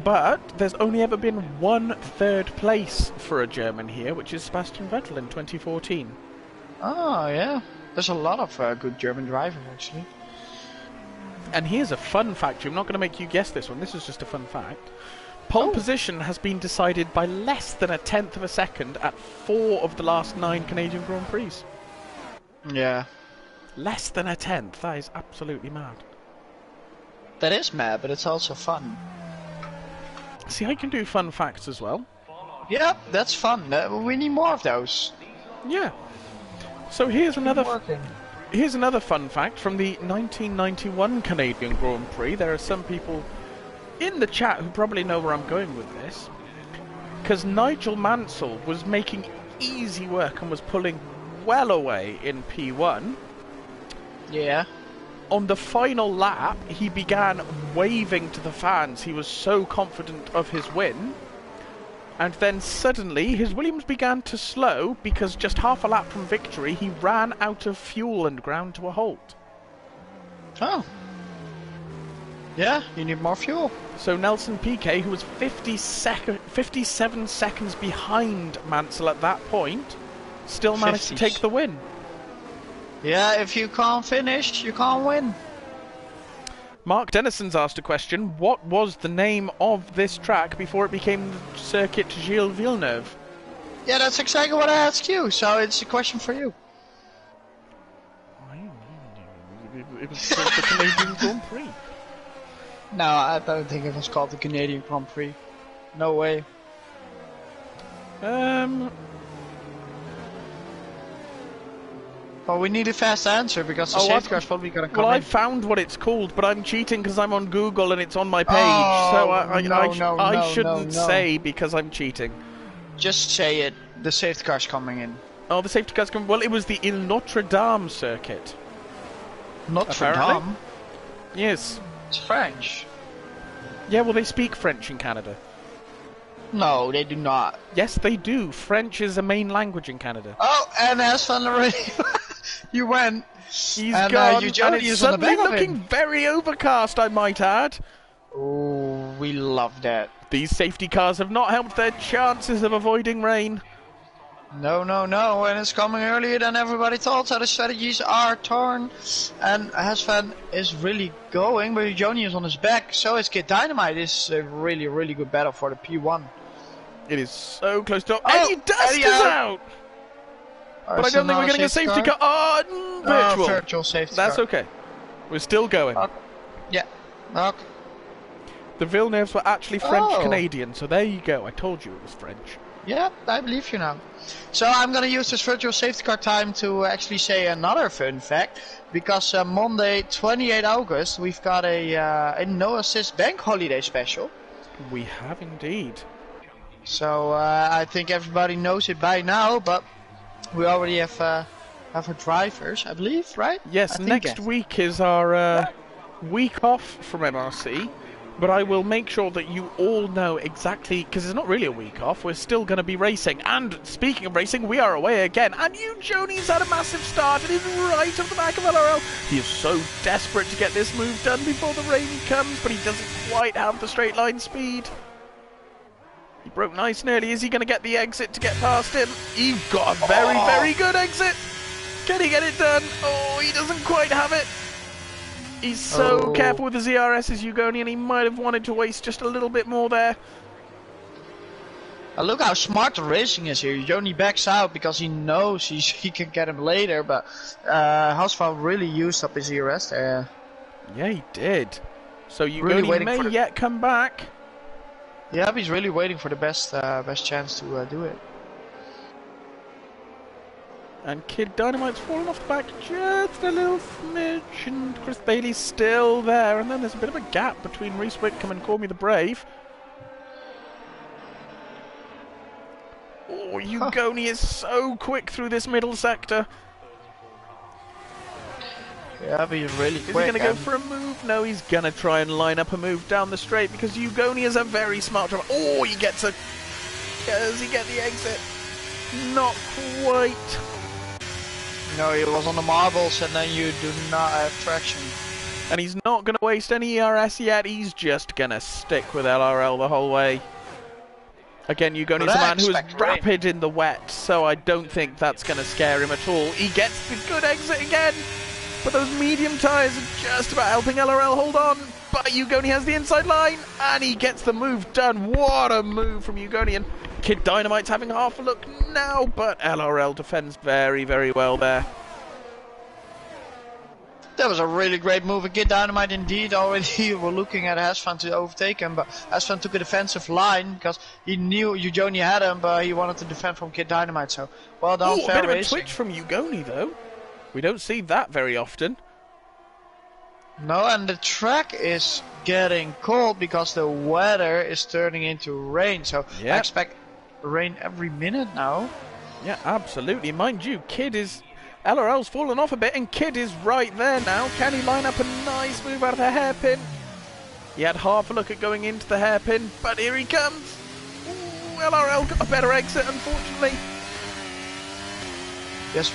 but there's only ever been one third place for a German here, which is Sebastian Vettel in 2014. Oh, yeah. There's a lot of good German drivers, actually. And here's a fun fact. I'm not going to make you guess this one. This is just a fun fact. Pole position has been decided by less than a tenth of a second at 4 of the last 9 Canadian Grand Prix. Yeah. Less than a tenth. That is absolutely mad. That is mad, but it's also fun. See, I can do fun facts as well. Yeah, that's fun. We need more of those. Yeah. So here's another fun fact from the 1991 Canadian Grand Prix. There are some people in the chat who probably know where I'm going with this, because Nigel Mansell was making easy work and was pulling well away in P1. Yeah. On the final lap, he began waving to the fans. He was so confident of his win. And then suddenly, his Williams began to slow because just half a lap from victory, he ran out of fuel and ground to a halt. Oh. Yeah, you need more fuel. So Nelson Piquet, who was 57 seconds behind Mansell at that point, still managed to take the win. Yeah, if you can't finish, you can't win. Mark Dennison's asked a question. What was the name of this track before it became the circuit Gilles Villeneuve? Yeah, that's exactly what I asked you, so it's a question for you. It was called the Canadian Grand Prix. No, I don't think it was called the Canadian Grand Prix. No way. Well, we need a fast answer because the safety car's probably gonna come in. Well, I found what it's called, but I'm cheating because I'm on Google and it's on my page. Oh, so I shouldn't say because I'm cheating. Just say it. The safety car's coming in. Oh, the safety car's coming. Well, it was the Il Notre Dame circuit. Notre Dame? Yes. It's French. Yeah, well, they speak French in Canada. No, they do not. Yes, they do. French is a main language in Canada. Oh, and as fun already. You went. He's and, gone, and it's suddenly looking very overcast, I might add. Oh, we love that. These safety cars have not helped their chances of avoiding rain. No, and it's coming earlier than everybody thought, so the strategies are torn. And Hasvan is really going, but Joni is on his back, so it's Kid Dynamite. This is a really, really good battle for the P1. It is so close to... Eddie Dust is out! But I don't think we're getting a safety car. Oh, virtual. Virtual safety That's car. okay. We're still going. Okay. Yeah. Okay. The Villeneuves were actually French-Canadian, so there you go. I told you it was French. Yeah, I believe you now. So I'm gonna use this virtual safety car time to actually say another fun fact, because Monday, 28 August, we've got a no assist bank holiday special. We have indeed. So I think everybody knows it by now, but we already have our drivers, I believe, right? Yes, next week is our week off from MRC. But I will make sure that you all know exactly, because it's not really a week off, we're still going to be racing. And speaking of racing, we are away again. And Joni's had a massive start and is right off the back of LRL. He is so desperate to get this move done before the rain comes, but he doesn't quite have the straight line speed. He broke nice and early. Is he going to get the exit to get past him? He got a very, very good exit. Can he get it done? Oh, he doesn't quite have it. He's so careful with the ZRS's, Ugoni, and he might have wanted to waste just a little bit more there. Look how smart the racing is here. Ugoni backs out because he knows he can get him later, but Hasval really used up his ZRS there. Yeah, he did. So Ugoni really may yet come back. Yeah, he's really waiting for the best chance to do it. And Kid Dynamite's fallen off the back just a little smidge, and Chris Bailey's still there. And then there's a bit of a gap between Reese Whitcomb and Call Me the Brave. Oh, Ugoni is so quick through this middle sector. Yeah, but he's really quick. Is he going to go for a move? No, he's going to try and line up a move down the straight because Ugoni is a very smart driver. Oh, he gets a... Does he get the exit? Not quite. No, he was on the marbles and then you do not have traction. And he's not going to waste any ERS yet. He's just going to stick with LRL the whole way. Again, Ugoni's a man who is rapid in the wet, so I don't think that's going to scare him at all. He gets the good exit again. But those medium tyres are just about helping LRL hold on. But Ugoni has the inside line, and he gets the move done. What a move from Ugoni. And Kid Dynamite's having half a look now, but LRL defends very, very well there. That was a really great move. Kid Dynamite indeed. Already we're looking at Hasvan to overtake him, but Hasvan took a defensive line because he knew Ugoni had him, but he wanted to defend from Kid Dynamite. So well done, fair racing. A bit of a twitch from Ugoni though. We don't see that very often. No, and the track is getting cold because the weather is turning into rain. So I expect rain every minute now. Yeah, absolutely. Mind you, LRL's fallen off a bit, and Kid is right there now. Can he line up a nice move out of the hairpin? He had half a look at going into the hairpin, but here he comes. Ooh, LRL got a better exit, unfortunately. Yes,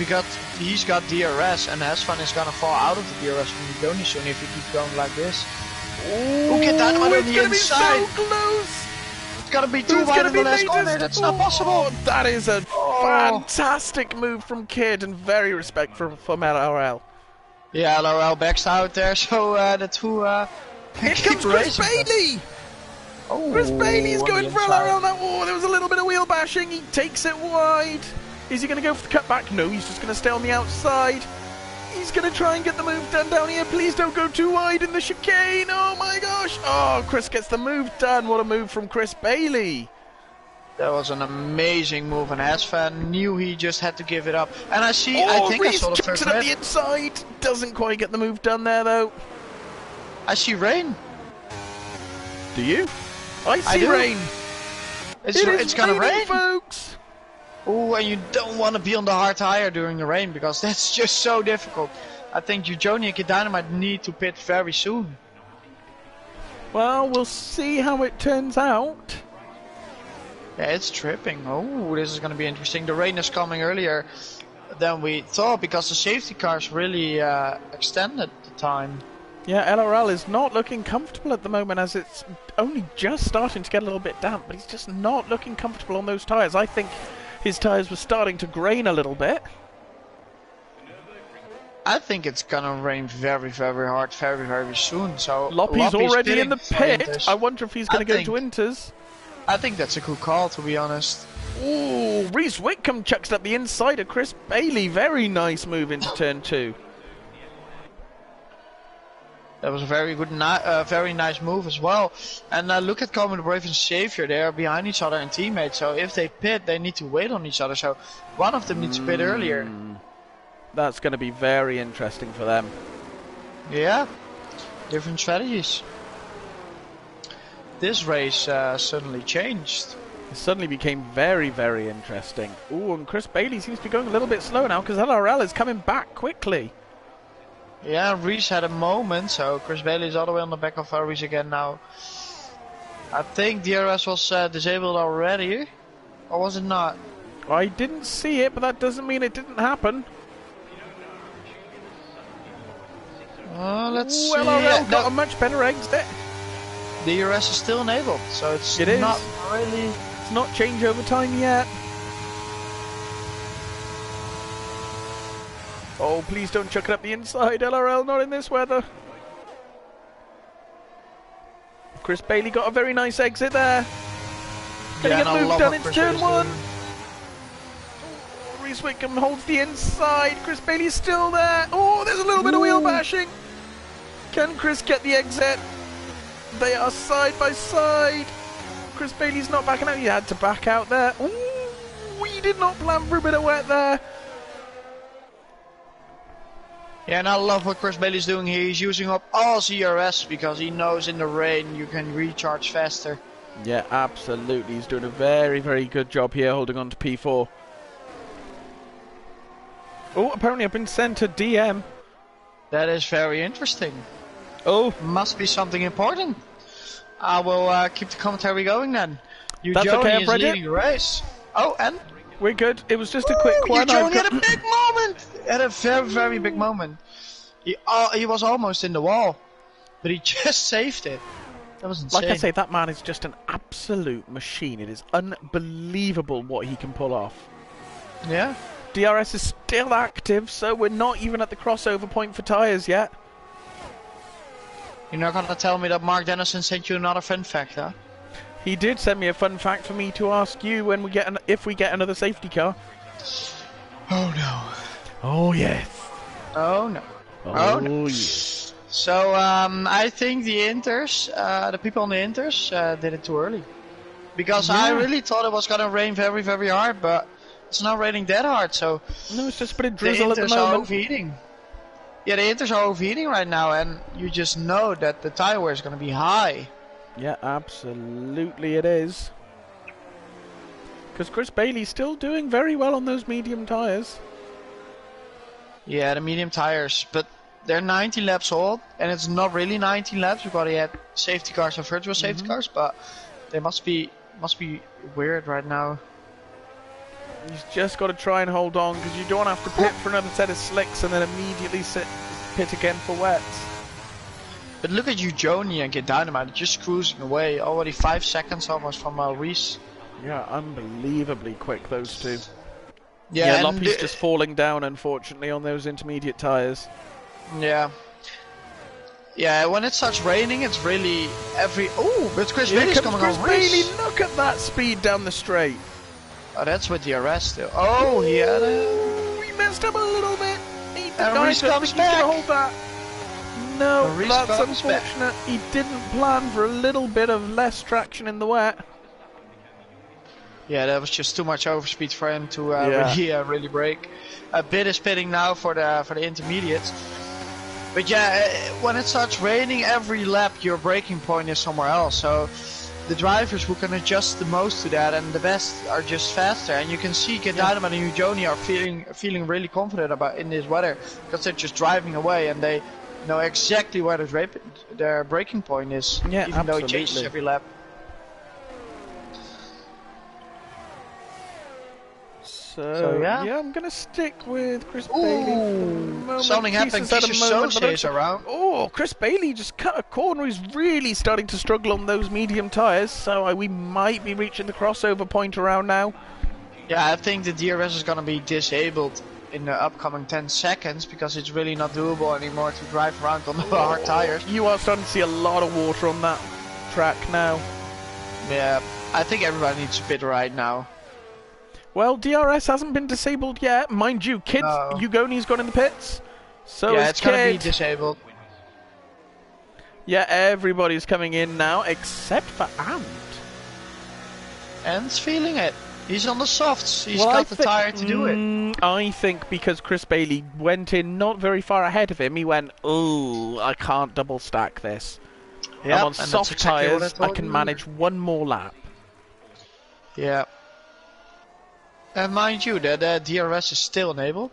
he's got DRS, and Hasvan is gonna fall out of the DRS from Ugoni soon if he keeps going like this. Ooh, Kid Dynamite on the inside. So close. It's gotta be too wide in the last corner. That's not possible. That is a fantastic move from Kid, and very respectful from LRL. Yeah, LRL backs out there, so the two here comes Chris Bailey. Oh, Chris Bailey's going for LRL now. Oh, there was a little bit of wheel bashing. He takes it wide. Is he going to go for the cutback? No, he's just going to stay on the outside. He's going to try and get the move done down here. Please don't go too wide in the chicane. Oh my gosh. Oh, Chris gets the move done. What a move from Chris Bailey. That was an amazing move, and Hasvan knew he just had to give it up. And I think I saw the first at the inside. Doesn't quite get the move done there, though. I see rain. Do you? I see rain. It's going to rain, folks. Oh, and you don't want to be on the hard tire during the rain because that's just so difficult. I think Ugoni and Kid Dynamite need to pit very soon. Well, we'll see how it turns out. Yeah, it's tripping. Oh, this is going to be interesting. The rain is coming earlier than we thought because the safety cars really extended the time. Yeah, LRL is not looking comfortable at the moment as it's only just starting to get a little bit damp, but he's just not looking comfortable on those tyres. I think his tyres were starting to grain a little bit. I think it's gonna rain very, very hard, very, very soon. So Loppy's already in the pit. I wonder if he's going to go to Inters. I think that's a good call, to be honest. Ooh, Reese Whitcomb chucks up the inside of Chris Bailey. Very nice move into turn 2. That was a very good, very nice move as well. And look at Coleman, Brave and Savior. They are behind each other and teammates. So if they pit, they need to wait on each other. So one of them needs to pit earlier. That's going to be very interesting for them. Yeah, different strategies. This race suddenly changed. It suddenly became very, very interesting. Ooh, and Chris Bailey seems to be going a little bit slow now because LRL is coming back quickly. Yeah, Reese had a moment, so Chris Bailey is all the way on the back of Reese again now. I think DRS was disabled already, or was it not? I didn't see it, but that doesn't mean it didn't happen. Let's see. LRL got a much better exit. DRS is still enabled, so it's not really... It's not changeover time yet. Oh, please don't chuck it up the inside, LRL, not in this weather. Chris Bailey got a very nice exit there. Can he get moved down into turn 1? Oh, Reese Wickham holds the inside. Chris Bailey's still there. Oh, there's a little bit of wheel bashing. Can Chris get the exit? They are side by side. Chris Bailey's not backing out. He had to back out there. Ooh, he did not plan for a bit of wet there. Yeah, and I love what Chris Bailey's doing here. He's using up all CRS because he knows in the rain you can recharge faster. Yeah, absolutely. He's doing a very, very good job here holding on to P4. Oh, apparently I've been sent to DM. That is very interesting. Oh. Must be something important. I will keep the commentary going then. That's okay, is leading the race. Oh, and? We're good. It was just a quick one. Johnny had a big moment. Had a very, very big moment. He was almost in the wall, but he just saved it. That was insane. Like I say, that man is just an absolute machine. It is unbelievable what he can pull off. Yeah. DRS is still active, so we're not even at the crossover point for tyres yet. You're not gonna tell me that Mark Dennison sent you another fun fact, huh? He did send me a fun fact for me to ask you when we get if we get another safety car. Oh no. Oh yes. Oh no. Oh no. Yes. So I think the Inters, the people on the Inters, did it too early. Because I really thought it was gonna rain very, very hard, but it's not raining that hard. So no, it's just a bit of drizzle at the Inters moment. Are overheating. Yeah, the Inters are overheating right now, and you just know that the tire wear is gonna be high. Yeah, absolutely it is. Because Chris Bailey's still doing very well on those medium tyres. Yeah, the medium tyres, but they're 90 laps old, and it's not really 90 laps because they had safety cars and virtual safety cars, but they must be weird right now. He's just got to try and hold on because you don't have to pit for another set of slicks and then immediately pit again for wets. But look at you, Joni and Get Dynamite, just cruising away. Already 5 seconds almost from Reese. Yeah, unbelievably quick, those two. Yeah, Loppy's just falling down, unfortunately, on those intermediate tyres. Yeah. Yeah, when it starts raining, it's really Oh, but Chris Bailey's coming on Reese. Chris Bailey, look at that speed down the straight. Oh, that's with the arrest still. Oh, he had he messed up a little bit. Reese comes back. Hold that. No, that's unfortunate. He didn't plan for a little bit of less traction in the wet. Yeah, that was just too much overspeed for him to really brake. A bit is pitting now for the intermediates. But yeah, when it starts raining, every lap your braking point is somewhere else. So the drivers who can adjust the most to that and the best are just faster. And you can see Get Dynamite and Joni are feeling really confident about in this weather because they're just driving away and they know exactly where their braking point is, even though it changes every lap. So yeah, I'm gonna stick with Chris Bailey. Something happened. Kisha around. Oh, Chris Bailey just cut a corner. He's really starting to struggle on those medium tyres. So we might be reaching the crossover point around now. Yeah, I think the DRS is gonna be disabled in the upcoming 10 seconds because it's really not doable anymore to drive around on the hard tires. You are starting to see a lot of water on that track now. Yeah, I think everybody needs to pit right now. Well, DRS hasn't been disabled yet. Mind you, Ugoni's gone in the pits. So yeah, it's going to be disabled. Yeah, everybody's coming in now except for Ant. Ant's feeling it. He's on the softs. He's got the tire to do it. I think because Chris Bailey went in not very far ahead of him, he went, "Oh, I can't double stack this. Yep, I'm on soft tyres, I can manage one more lap." Yeah. And mind you, the DRS is still enabled.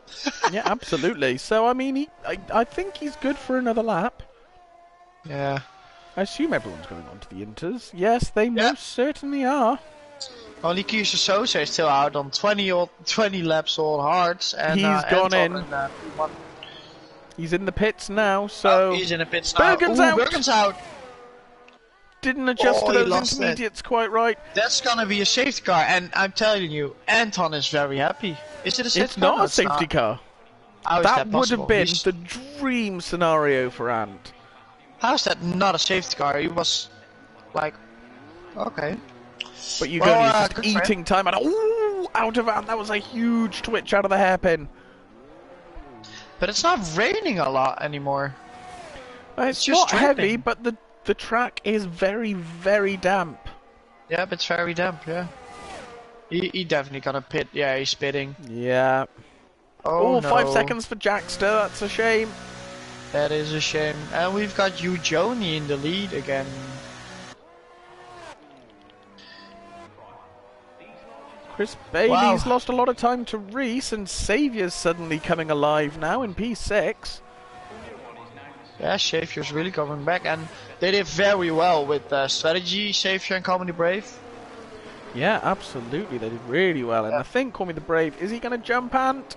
Yeah, absolutely. So, I mean, I think he's good for another lap. Yeah. I assume everyone's going on to the Inters. Yes, they most certainly are. Only Kyrgyz Sosa is still out on 20 laps all hards. And, he's gone in. He's in the pits now, so... Oh, he's in the pits now. Bergen's out! Didn't adjust to those intermediates quite right. That's gonna be a safety car, and I'm telling you, Anton is very happy. Is it a safety car? It's not a safety car. How is that would possible? have been the dream scenario for Ant. How is that not a safety car? He was like, okay. But you go just eating time, and out of Ant. That was a huge twitch out of the hairpin. But it's not raining a lot anymore. It's just not heavy, but the track is very, very damp. Yeah, but it's very damp, yeah. He definitely gonna pit. Yeah, he's pitting. Yeah. Oh, no. 5 seconds for Jackster. That's a shame. That is a shame. And we've got Joni in the lead again. Chris Bailey's lost a lot of time to Reese, and Saviour's suddenly coming alive now in P6. Yeah, Saviour's really coming back, and they did very well with strategy, Saviour and Call Me the Brave. Yeah, absolutely, they did really well. And I think Call Me the Brave, is he going to jump Ant?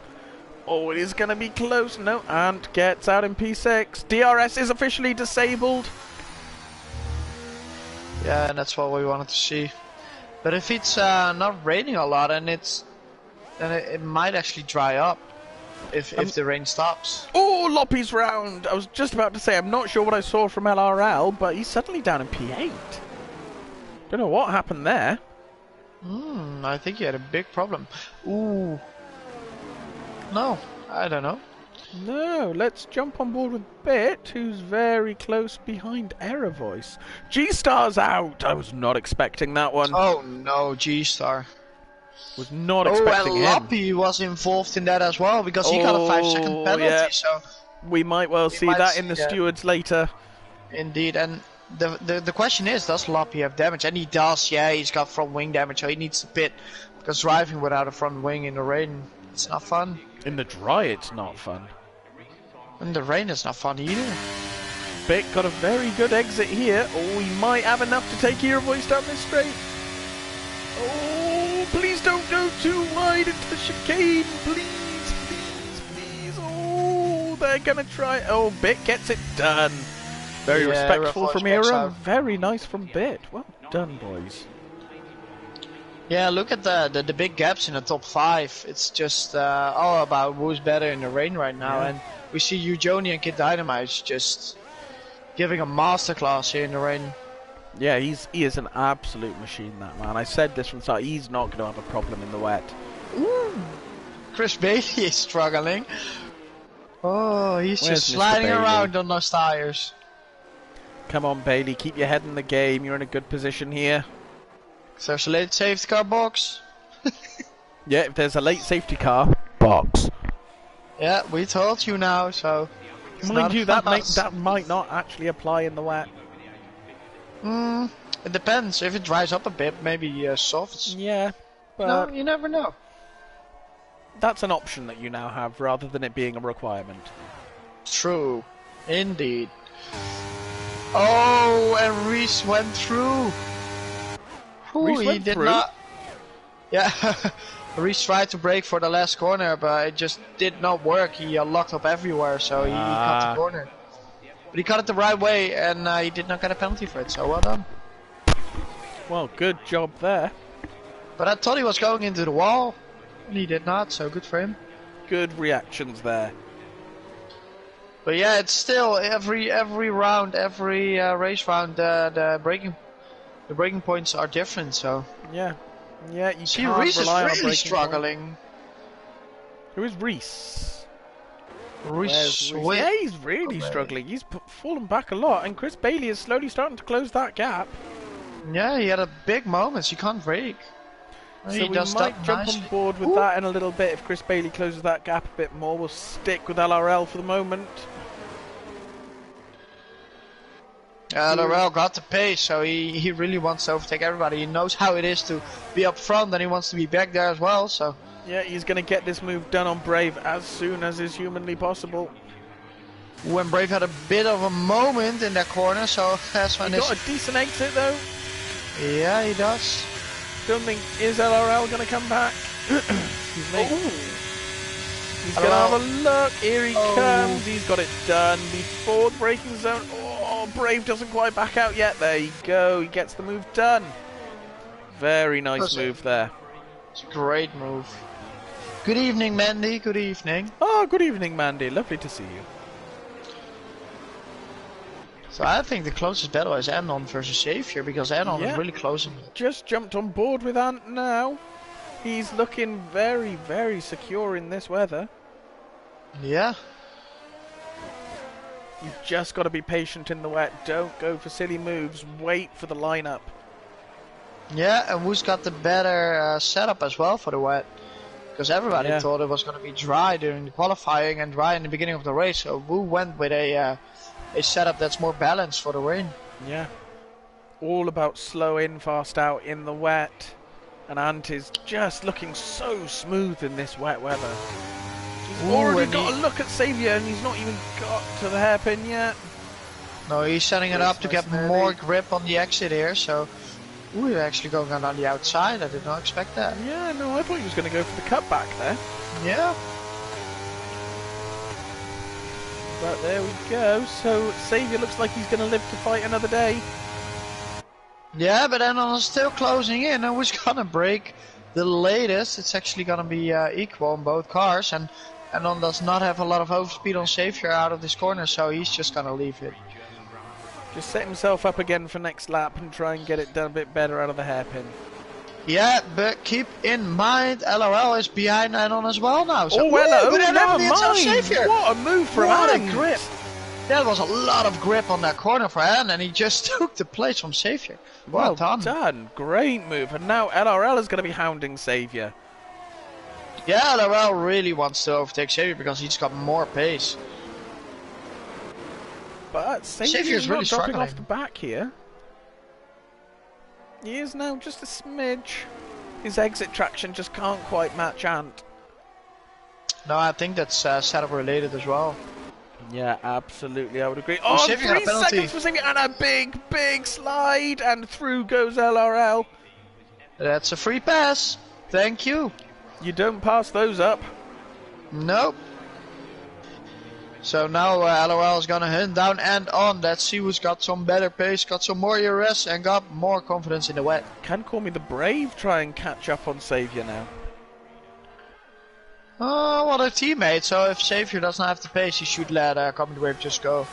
Oh, it is going to be close. No, Ant gets out in P6. DRS is officially disabled. Yeah, and that's what we wanted to see. But if it's not raining a lot, and then it might actually dry up. If the rain stops. Oh, Loppy's round! I was just about to say, I'm not sure what I saw from LRL, but he's suddenly down in P8. Don't know what happened there. I think he had a big problem. Ooh. No, I don't know. No, let's jump on board with Bit, who's very close behind Error Voice. G-Star's out! I was not expecting that one. Oh no, G-Star. Was not expecting him. And Loppy was involved in that as well, because he got a 5-second penalty, yeah. so... We might well see that in the stewards later. Indeed, and the question is, does Loppy have damage? And he does, yeah, he's got front wing damage, so he needs to pit. Because driving without a front wing in the rain, it's not fun. In the dry, it's not fun. In the rain, it's not fun either. Bit got a very good exit here. Oh, he might have enough to take Hero Voice down this straight. Oh, please don't go too wide into the chicane. Please, please, please. Oh, they're going to try. Oh, Bit gets it done. Very respectful from Hero. Very nice from Bit. Well done, boys. Yeah, look at the big gaps in the top 5. It's just all about who's better in the rain right now. And we see Joni and Kid Dynamite just giving a masterclass here in the rain. Yeah, he is an absolute machine, that man. I said this from the start. He's not going to have a problem in the wet. Ooh. Chris Bailey is struggling. Oh, he's just sliding around on those tires. Come on, Bailey. Keep your head in the game. You're in a good position here. So there's a late safety car box. Yeah, if there's a late safety car box. Yeah, we told you now, so... Mind you, that might not actually apply in the wet. It depends. If it dries up a bit, maybe softs. Yeah, but... No, you never know. That's an option that you now have, rather than it being a requirement. True. Indeed. Oh, and Reese went through. Reese went through? Not... Yeah. Reese tried to brake for the last corner, but it just did not work. He locked up everywhere, so he cut the corner. But he cut it the right way, and he did not get a penalty for it, so well done. Well, good job there. But I thought he was going into the wall, and he did not, so good for him. Good reactions there. But yeah, it's still every round, every race round, the braking points are different, so... Yeah. Yeah, you see, can't Reese is rely on really struggling. Who is Reese? Yeah, he's really struggling. He's fallen back a lot, and Chris Bailey is slowly starting to close that gap. Yeah, he had a big moment. He can't break. So we might jump on board with that in a little bit if Chris Bailey closes that gap a bit more. We'll stick with LRL for the moment. LRL got the pace, so he really wants to overtake everybody. He knows how it is to be up front, and he wants to be back there as well. So yeah, he's going to get this move done on Brave as soon as is humanly possible. When Brave had a bit of a moment in that corner, so that's when he got a decent exit though. Yeah, he does. Don't think is LRL going to come back. Excuse me. He's going to have a look. Here he comes. He's got it done before the braking zone. Oh, Brave doesn't quite back out yet. There you go. He gets the move done. Very nice move there. It's a great move. Good evening, Mandy. Good evening. Oh, good evening, Mandy. Lovely to see you. So I think the closest battle is Anon versus Xavier, because Anon is really closing. Just jumped on board with Ant now. He's looking very, very secure in this weather. Yeah. You've just got to be patient in the wet. Don't go for silly moves. Wait for the lineup. Yeah, and Woos got the better setup as well for the wet. Because everybody thought it was going to be dry during the qualifying and dry in the beginning of the race. So Woo went with a setup that's more balanced for the rain. Yeah. All about slow in, fast out in the wet. And Ant is just looking so smooth in this wet weather. He's already got a look at Xavier and he's not even got to the hairpin yet. No, he's setting it up to get more grip on the exit here, so we're actually going on the outside. I did not expect that. Yeah, no, I thought he was going to go for the cutback there. Yeah. But there we go. So Xavier looks like he's going to live to fight another day. Yeah, but Anon is still closing in, and we're going to break the latest. It's actually going to be equal on both cars, and Anon does not have a lot of overspeed on Xavier out of this corner, so he's just going to leave it. Just set himself up again for next lap and try and get it done a bit better out of the hairpin. Yeah, but keep in mind, LRL is behind Anon as well now. So never mind. What a move from Ant. What a grip. There was a lot of grip on that corner for Ant, and he just took the place from Xavier. Well done. Great move. And now LRL is going to be hounding Xavier. Yeah, LRL really wants to overtake Xavier because he's got more pace. But Xavier's really dropping off the back here. He is now just a smidge. His exit traction just can't quite match Ant. No, I think that's setup related as well. Yeah, absolutely, I would agree. Oh, 3 seconds for Xavier and a big, big slide, and through goes LRL. That's a free pass. Thank you. You don't pass those up. Nope. So now LRL is gonna hunt down and on. Let's see who's got some better pace, got some more ERS, and got more confidence in the wet. Can call me the Brave. Try and catch up on Xavier now. Oh, what a teammate. So if Xavier doesn't have the pace, he should let Comedy Wave just go.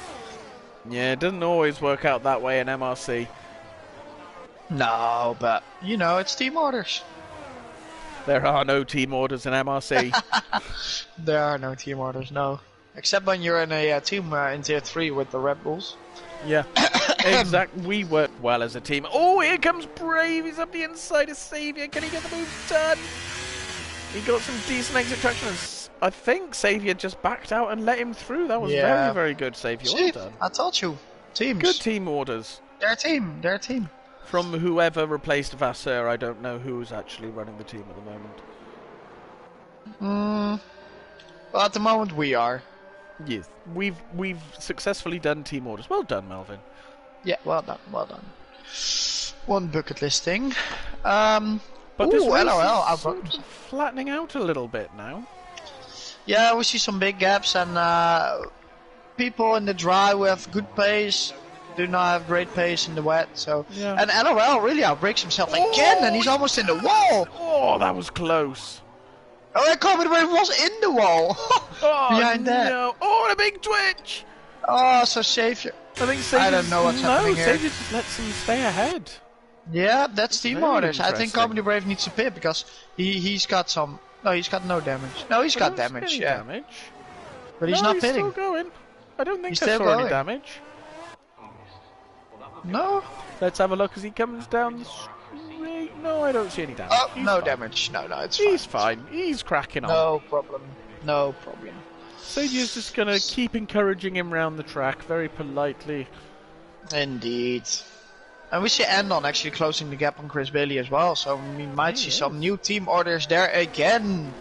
Yeah, it doesn't always work out that way in MRC. No, but, you know, it's team orders. There are no team orders in MRC. There are no team orders, no. Except when you're in a team in Tier 3 with the Red Bulls. Yeah, exactly. We work well as a team. Oh, here comes Brave. He's up the inside of Xavier. Can he get the move done? He got some decent exit traction. I think Xavier just backed out and let him through. That was very, very good, Xavier. Well done. I told you. Teams. Good team orders. They're a team. They're a team. From whoever replaced Vasseur, I don't know who's actually running the team at the moment. Well, at the moment we are. Yes, we've successfully done team orders. Well done, Melvin. Yeah, well done, well done. One bucket list thing. But this race is sort of flattening out a little bit now. Yeah, we see some big gaps, and people in the dry who have good pace do not have great pace in the wet. So and LOL really outbreaks himself again, and he's almost in the wall. Oh, that was close. Oh, that Comedy Wave was in the wall. Behind that. No. Oh, and a big twitch. Oh, so Xavier. I don't know what's happening here. Xavier just lets him stay ahead. Yeah, that's team orders. I think Comedy Brave needs to pit because he's got some. No, he's got no damage. No, he's got damage. Yeah. Damage. But he's not he's pitting. Still going. I don't think He's I still saw any going. damage. No. Let's have a look as he comes down the street. No, I don't see any damage. Oh, He's no fine. damage. No, it's fine. He's fine. He's cracking on. No problem. No problem. Saviour's just gonna keep encouraging him round the track very politely. Indeed. And we see Andon actually closing the gap on Chris Bailey as well, so we might see some new team orders there again.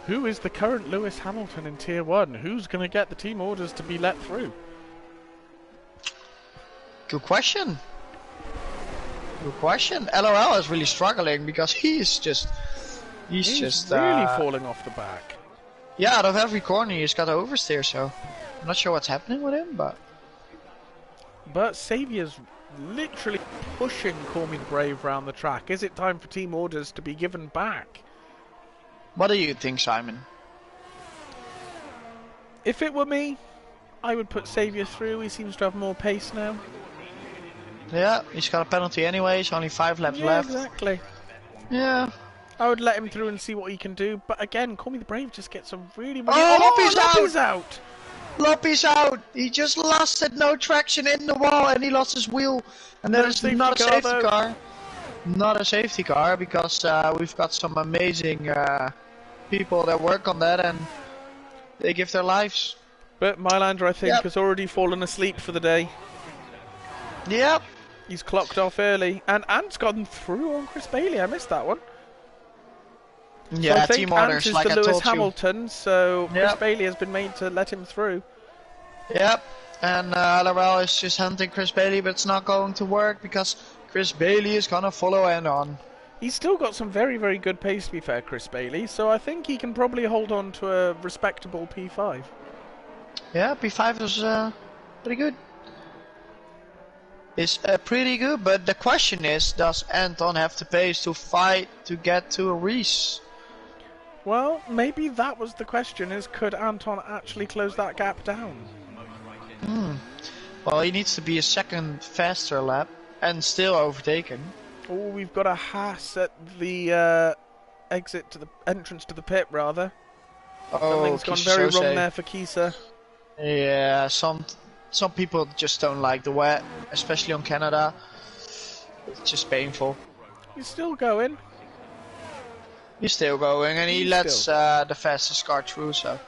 Who is the current Lewis Hamilton in Tier 1? Who's gonna get the team orders to be let through? Good question. Good question. LOL is really struggling because he's just really falling off the back. Yeah, out of every corner he's got oversteer, so I'm not sure what's happening with him, But Saviour's literally pushing Call Me the Brave round the track. Is it time for team orders to be given back? What do you think, Simon? If it were me, I would put Saviour through. He seems to have more pace now. Yeah, he's got a penalty anyways, only 5 laps left. Exactly. Yeah. I would let him through and see what he can do, but again, Call Me the Brave just gets some really... Loppy's out! Loppy's out! He just lost it, no traction in the wall, and he lost his wheel. And that is not a safety car. Not a safety car, because we've got some amazing people that work on that, and they give their lives. But Mylander, I think, has already fallen asleep for the day. Yep. He's clocked off early, and Ant's gotten through on Chris Bailey. I missed that one. Yeah, so I think team orders, Ant is like the I Lewis told Hamilton, so Yep. Chris Bailey has been made to let him through. Yep, and LRL is just hunting Chris Bailey, but it's not going to work because Chris Bailey is gonna follow on. He's still got some very, very good pace, to be fair, Chris Bailey, so I think he can probably hold on to a respectable P5. Yeah, P5 is pretty good. It's pretty good, but the question is, does Anton have the pace to fight to get to a race? Well, maybe that was the question, is could Anton actually close that gap down? Well, he needs to be a second faster lap and still overtaken. Oh, we've got a Haas at the exit to the entrance to the pit, rather. Oh, something's gone very wrong there for Kisa. Yeah, some people just don't like the wet, especially on Canada. It's just painful. He's still going. He's still going, and he lets the fastest car through, so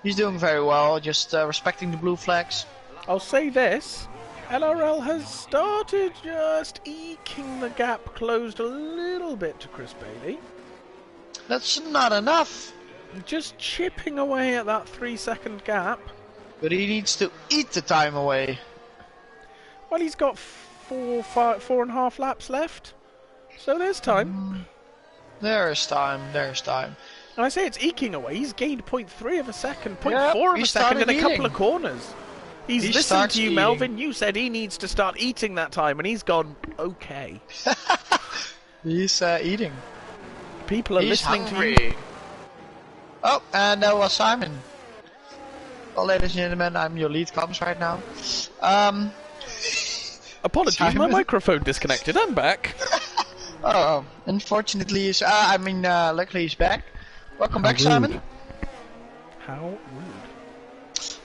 he's doing very well, just respecting the blue flags. I'll say this, LRL has started just eking the gap closed a little bit to Chris Bailey. That's not enough. Just chipping away at that 3-second gap. But he needs to eat the time away. Well, he's got 4.5 laps left, so there's time. There's time. And I say it's eking away. He's gained 0.3 of a second, 0.4 Yeah, of a second in a couple of corners. He's listened starts to you, eating. Melvin. You said he needs to start eating that time, and he's gone, okay. He's eating. People are listening hungry. to you. Oh, and that was Simon. Well, ladies and gentlemen, I'm your lead comms right now. Apologies, Simon? my microphone disconnected. I'm back. Oh, unfortunately, luckily he's back. Welcome back, Simon. How rude.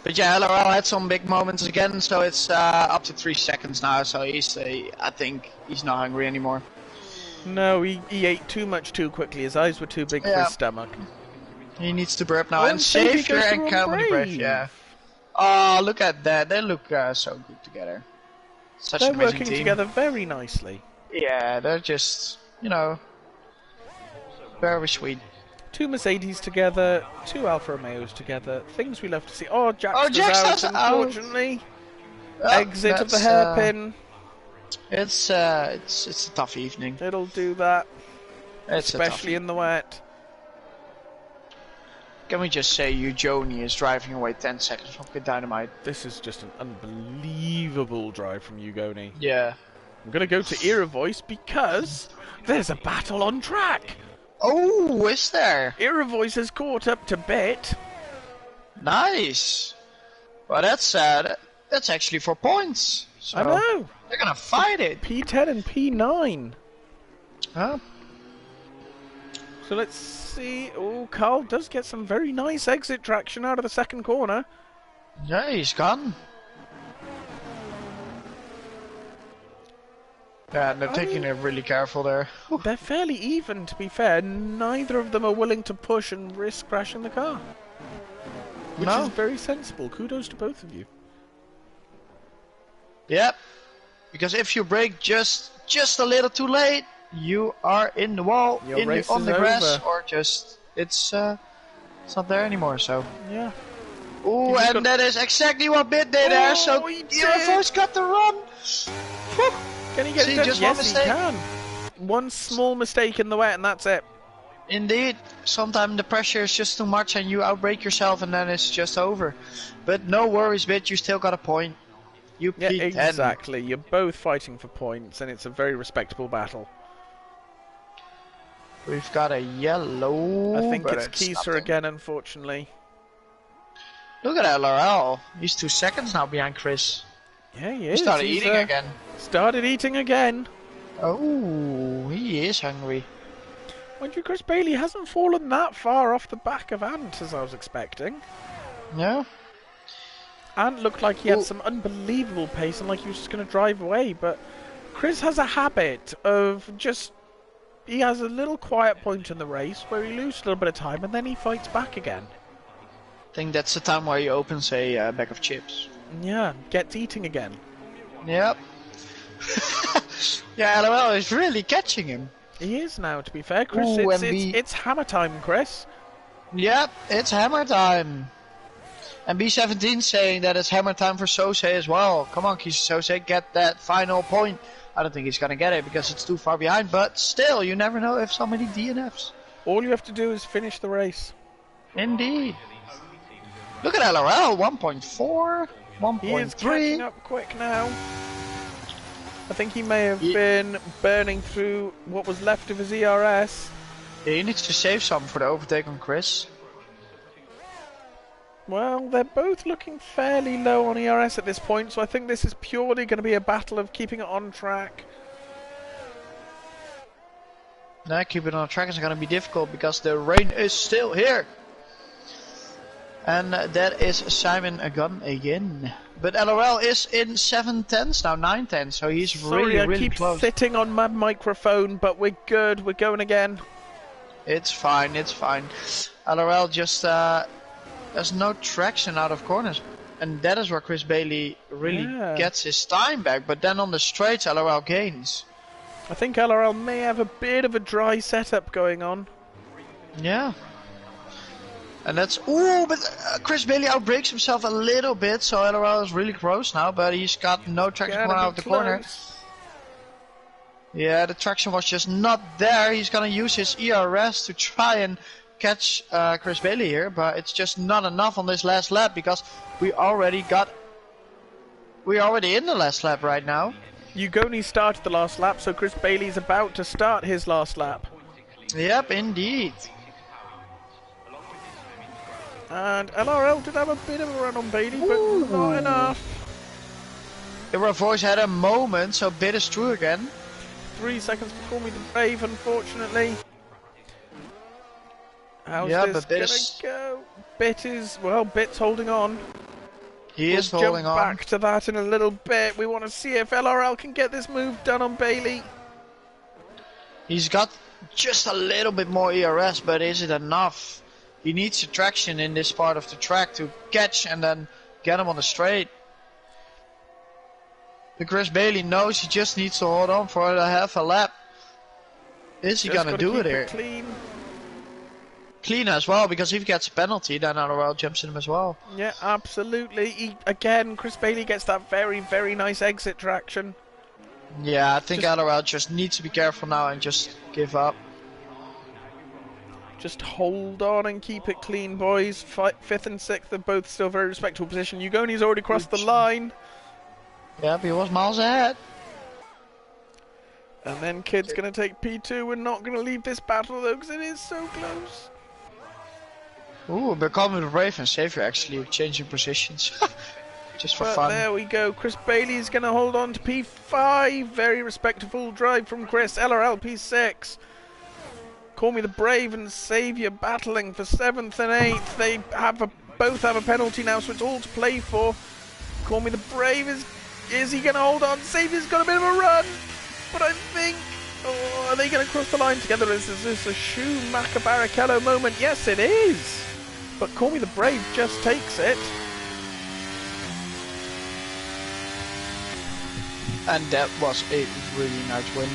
But yeah, LRL had some big moments again, so it's up to 3 seconds now. So I think he's not hungry anymore. No, he ate too much too quickly. His eyes were too big for his stomach. He needs to burp now. Oh, And Saviour Savior goes and through Call Me the Brave, yeah. Oh, look at that. They look so good together. Such They're an amazing working team. together very nicely. Yeah, they're just, very sweet. 2 Mercedes together, 2 Alfa Romeos together. Things we love to see. Oh, Jack's Jack's out, out. unfortunately. Exit of the That's, hairpin. It's a tough evening. It'll do that, It's especially in the wet. Can we just say Joni is driving away 10 seconds from Pit Dynamite? This is just an unbelievable drive from Ugoni. Yeah. I'm going to go to Era Voice because there's a battle on track. Oh, is there? Era Voice has caught up to Bit. Nice. Well, that's actually 4 points. So I know. They're gonna fight it. P10 and P9. Huh? So let's see. Oh, Carl does get some very nice exit traction out of the second corner. Yeah, he's gone. Yeah, and they're taking it really careful there. They're fairly even, to be fair. Neither of them are willing to push and risk crashing the car. Which is very sensible. Kudos to both of you. Yep. Because if you brake just a little too late, you are in the wall, on the grass, or just it's not there anymore. So yeah. Oh, and that is exactly what Bit did there. So your voice got the run. Can he get it done? Yes, he can. One small mistake in the wet, and that's it. Indeed. Sometimes the pressure is just too much, and you outbrake yourself, and then it's just over. But no worries, Bit. You still got a point. You peaked 10. Exactly. You're both fighting for points, and it's a very respectable battle. We've got a yellow. I think it's Kieser again, unfortunately. Look at LRL. He's 2 seconds now behind Chris. Yeah, he is. He started eating again. Started eating again. Oh, he is hungry. Mind you, Chris Bailey hasn't fallen that far off the back of Ant as I was expecting. No. Ant looked like he had some unbelievable pace and like he was just going to drive away, but Chris has a habit of just... He has a little quiet point in the race where he loses a little bit of time and then he fights back again. I think that's the time where he opens a bag of chips. Yeah, gets eating again. Yep. Yeah, LOL is really catching him. He is now, to be fair, Chris. Ooh, it's hammer time, Chris. Yep, it's hammer time. And B17 saying that it's hammer time for Sose as well. Come on, Sose, get that final point. I don't think he's going to get it because it's too far behind, but still, you never know if somebody DNFs. All you have to do is finish the race. Indeed. Look at LRL, 1.4, 1.3. He is catching up quick now. I think he may have been burning through what was left of his ERS. Yeah, he needs to save some for the overtake on Chris. Well, they're both looking fairly low on ERS at this point, so I think this is purely going to be a battle of keeping it on track. Nah, keeping it on track is going to be difficult because the rain is still here. And that is Simon Gunn again. But LRL is in 7/10s now, 9/10, so he's really close. I keep sitting on my microphone, but we're good. We're going again. It's fine, it's fine. LRL just there's no traction out of corners. And that is where Chris Bailey really gets his time back. But then on the straights, LRL gains. I think LRL may have a bit of a dry setup going on. Yeah. And that's... Ooh, but Chris Bailey outbreaks himself a little bit, so LRL is really close now, but he's got no traction coming out of the corner. Yeah, the traction was just not there. He's gonna use his ERS to try and catch Chris Bailey here, but it's just not enough on this last lap because we're already in the last lap right now. Ugoni started the last lap, so Chris Bailey's about to start his last lap. Yep, indeed. And LRL did have a bit of a run on Bailey, but not enough. Our voice had a moment, so Bit is through again. 3 seconds before me the brave, unfortunately. How's this gonna go? Bit's holding on. He is holding on. We'll jump back to that in a little bit. We want to see if LRL can get this move done on Bailey. He's got just a little bit more ERS, but is it enough? He needs the traction in this part of the track to catch and then get him on the straight. But Chris Bailey knows he just needs to hold on for half a lap. Is he gonna do it here? Clean as well, because if he gets a penalty, then LRL jumps in him as well. Yeah, absolutely. Again, Chris Bailey gets that very, very nice exit traction. Yeah, I think LRL just needs to be careful now and just give up. Just hold on and keep it clean, boys. 5th and 6th are both still very respectable position. Ugoni's already crossed the line. Yep, he was miles ahead. And then Kid's going to take P2. We're not going to leave this battle, though, because it is so close. Ooh, becoming the Brave and Savior, actually, changing positions. Just for fun. There we go. Chris Bailey's going to hold on to P5. Very respectable drive from Chris. LRL P6. Call Me the Brave and Saviour battling for 7th and 8th. They both have a penalty now, so it's all to play for. Call Me the Brave is he going to hold on? Saviour's got a bit of a run, but I think, are they going to cross the line together? Is this a Schumacher Barrichello moment? Yes, it is. But Call Me the Brave just takes it. And that was a really nice win.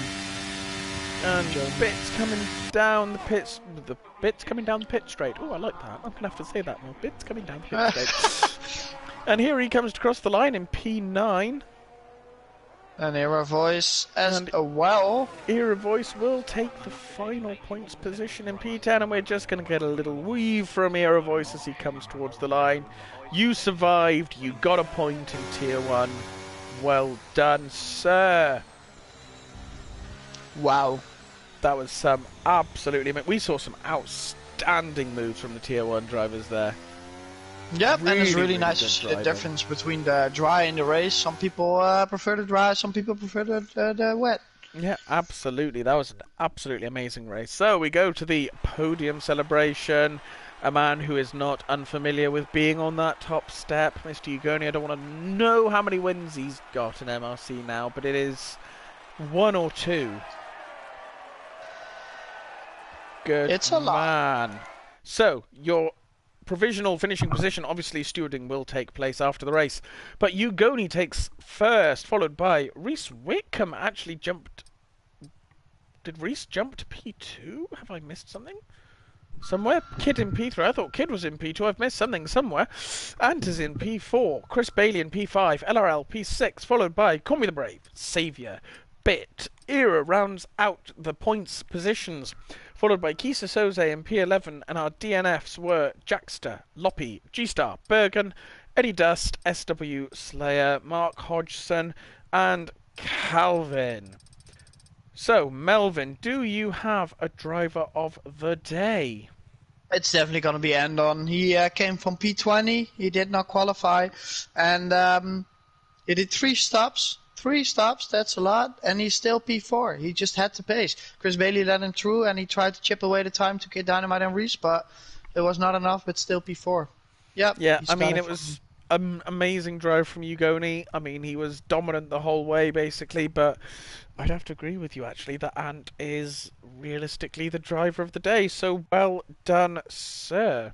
And bits coming down the pits. The bits coming down the pit straight. Oh, I like that. I'm gonna have to say that more. Bits coming down the pit straight. And here he comes to cross the line in P9. And Era Voice as well. Era Voice will take the final points position in P10, and we're just gonna get a little weave from Era Voice as he comes towards the line. You survived. You got a point in Tier 1. Well done, sir. Wow. That was some absolutely... We saw some outstanding moves from the Tier 1 drivers there. Yep, and it's really nice to see the difference between the dry and the race. Some people prefer the dry, some people prefer the wet. Yeah, absolutely. That was an absolutely amazing race. So we go to the podium celebration. A man who is not unfamiliar with being on that top step, Mr. Ugoni. I don't want to know how many wins he's got in MRC now, but it is 1 or 2. Good it's a lot. Man. So, your provisional finishing position, obviously stewarding will take place after the race. But Ugoni takes first, followed by Reese Wickham actually jumped... Did Reese jump to P2? Have I missed something? Somewhere? Kid in P3. I thought Kid was in P2. I've missed something somewhere. Ant is in P4. Chris Bailey in P5. LRL P6, followed by Call Me the Brave, Saviour, Bit. Era rounds out the points positions, followed by Kisa Soze in P11, and our DNFs were Jackster, Loppy, G-Star, Bergen, Eddie Dust, SW Slayer, Mark Hodgson, and Calvin. So, Melvin, do you have a driver of the day? It's definitely going to be Andon. He came from P20, he did not qualify, and he did 3 stops. 3 stops, that's a lot, and he's still P4. He just had to pace. Chris Bailey let him through, and he tried to chip away the time to get Dynamite and Reese, but it was not enough, but still P4. Yep. Yeah, I mean, it was an amazing drive from Ugoni. I mean, he was dominant the whole way, basically, but I'd have to agree with you, actually, that Ant is realistically the driver of the day, so well done, sir.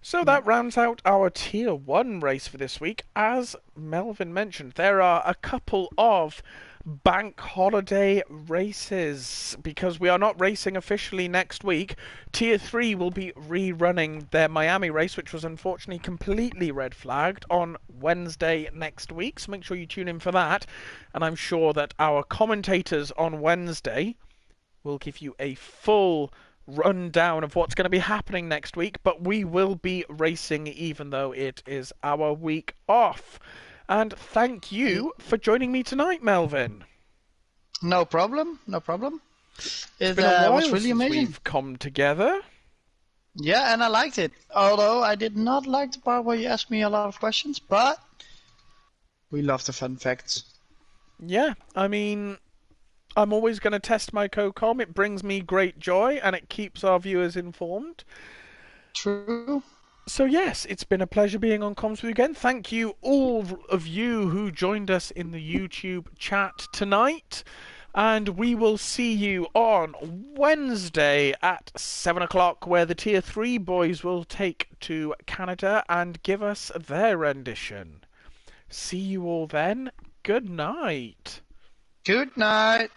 So that rounds out our Tier 1 race for this week. As Melvin mentioned, there are a couple of bank holiday races because we are not racing officially next week. Tier 3 will be rerunning their Miami race, which was unfortunately completely red flagged on Wednesday next week. So make sure you tune in for that. And I'm sure that our commentators on Wednesday will give you a full rundown of what's going to be happening next week, but we will be racing even though it is our week off. And thank you for joining me tonight, Melvin. No problem, no problem. It's been a while was really amazing. We've come together. Yeah, and I liked it. Although I did not like the part where you asked me a lot of questions, but we love the fun facts. Yeah, I mean, I'm always going to test my co-com. It brings me great joy, and it keeps our viewers informed. True. So yes, it's been a pleasure being on Comms with you again. Thank you all of you who joined us in the YouTube chat tonight. And we will see you on Wednesday at 7 o'clock, where the Tier 3 boys will take to Canada and give us their rendition. See you all then. Good night. Good night.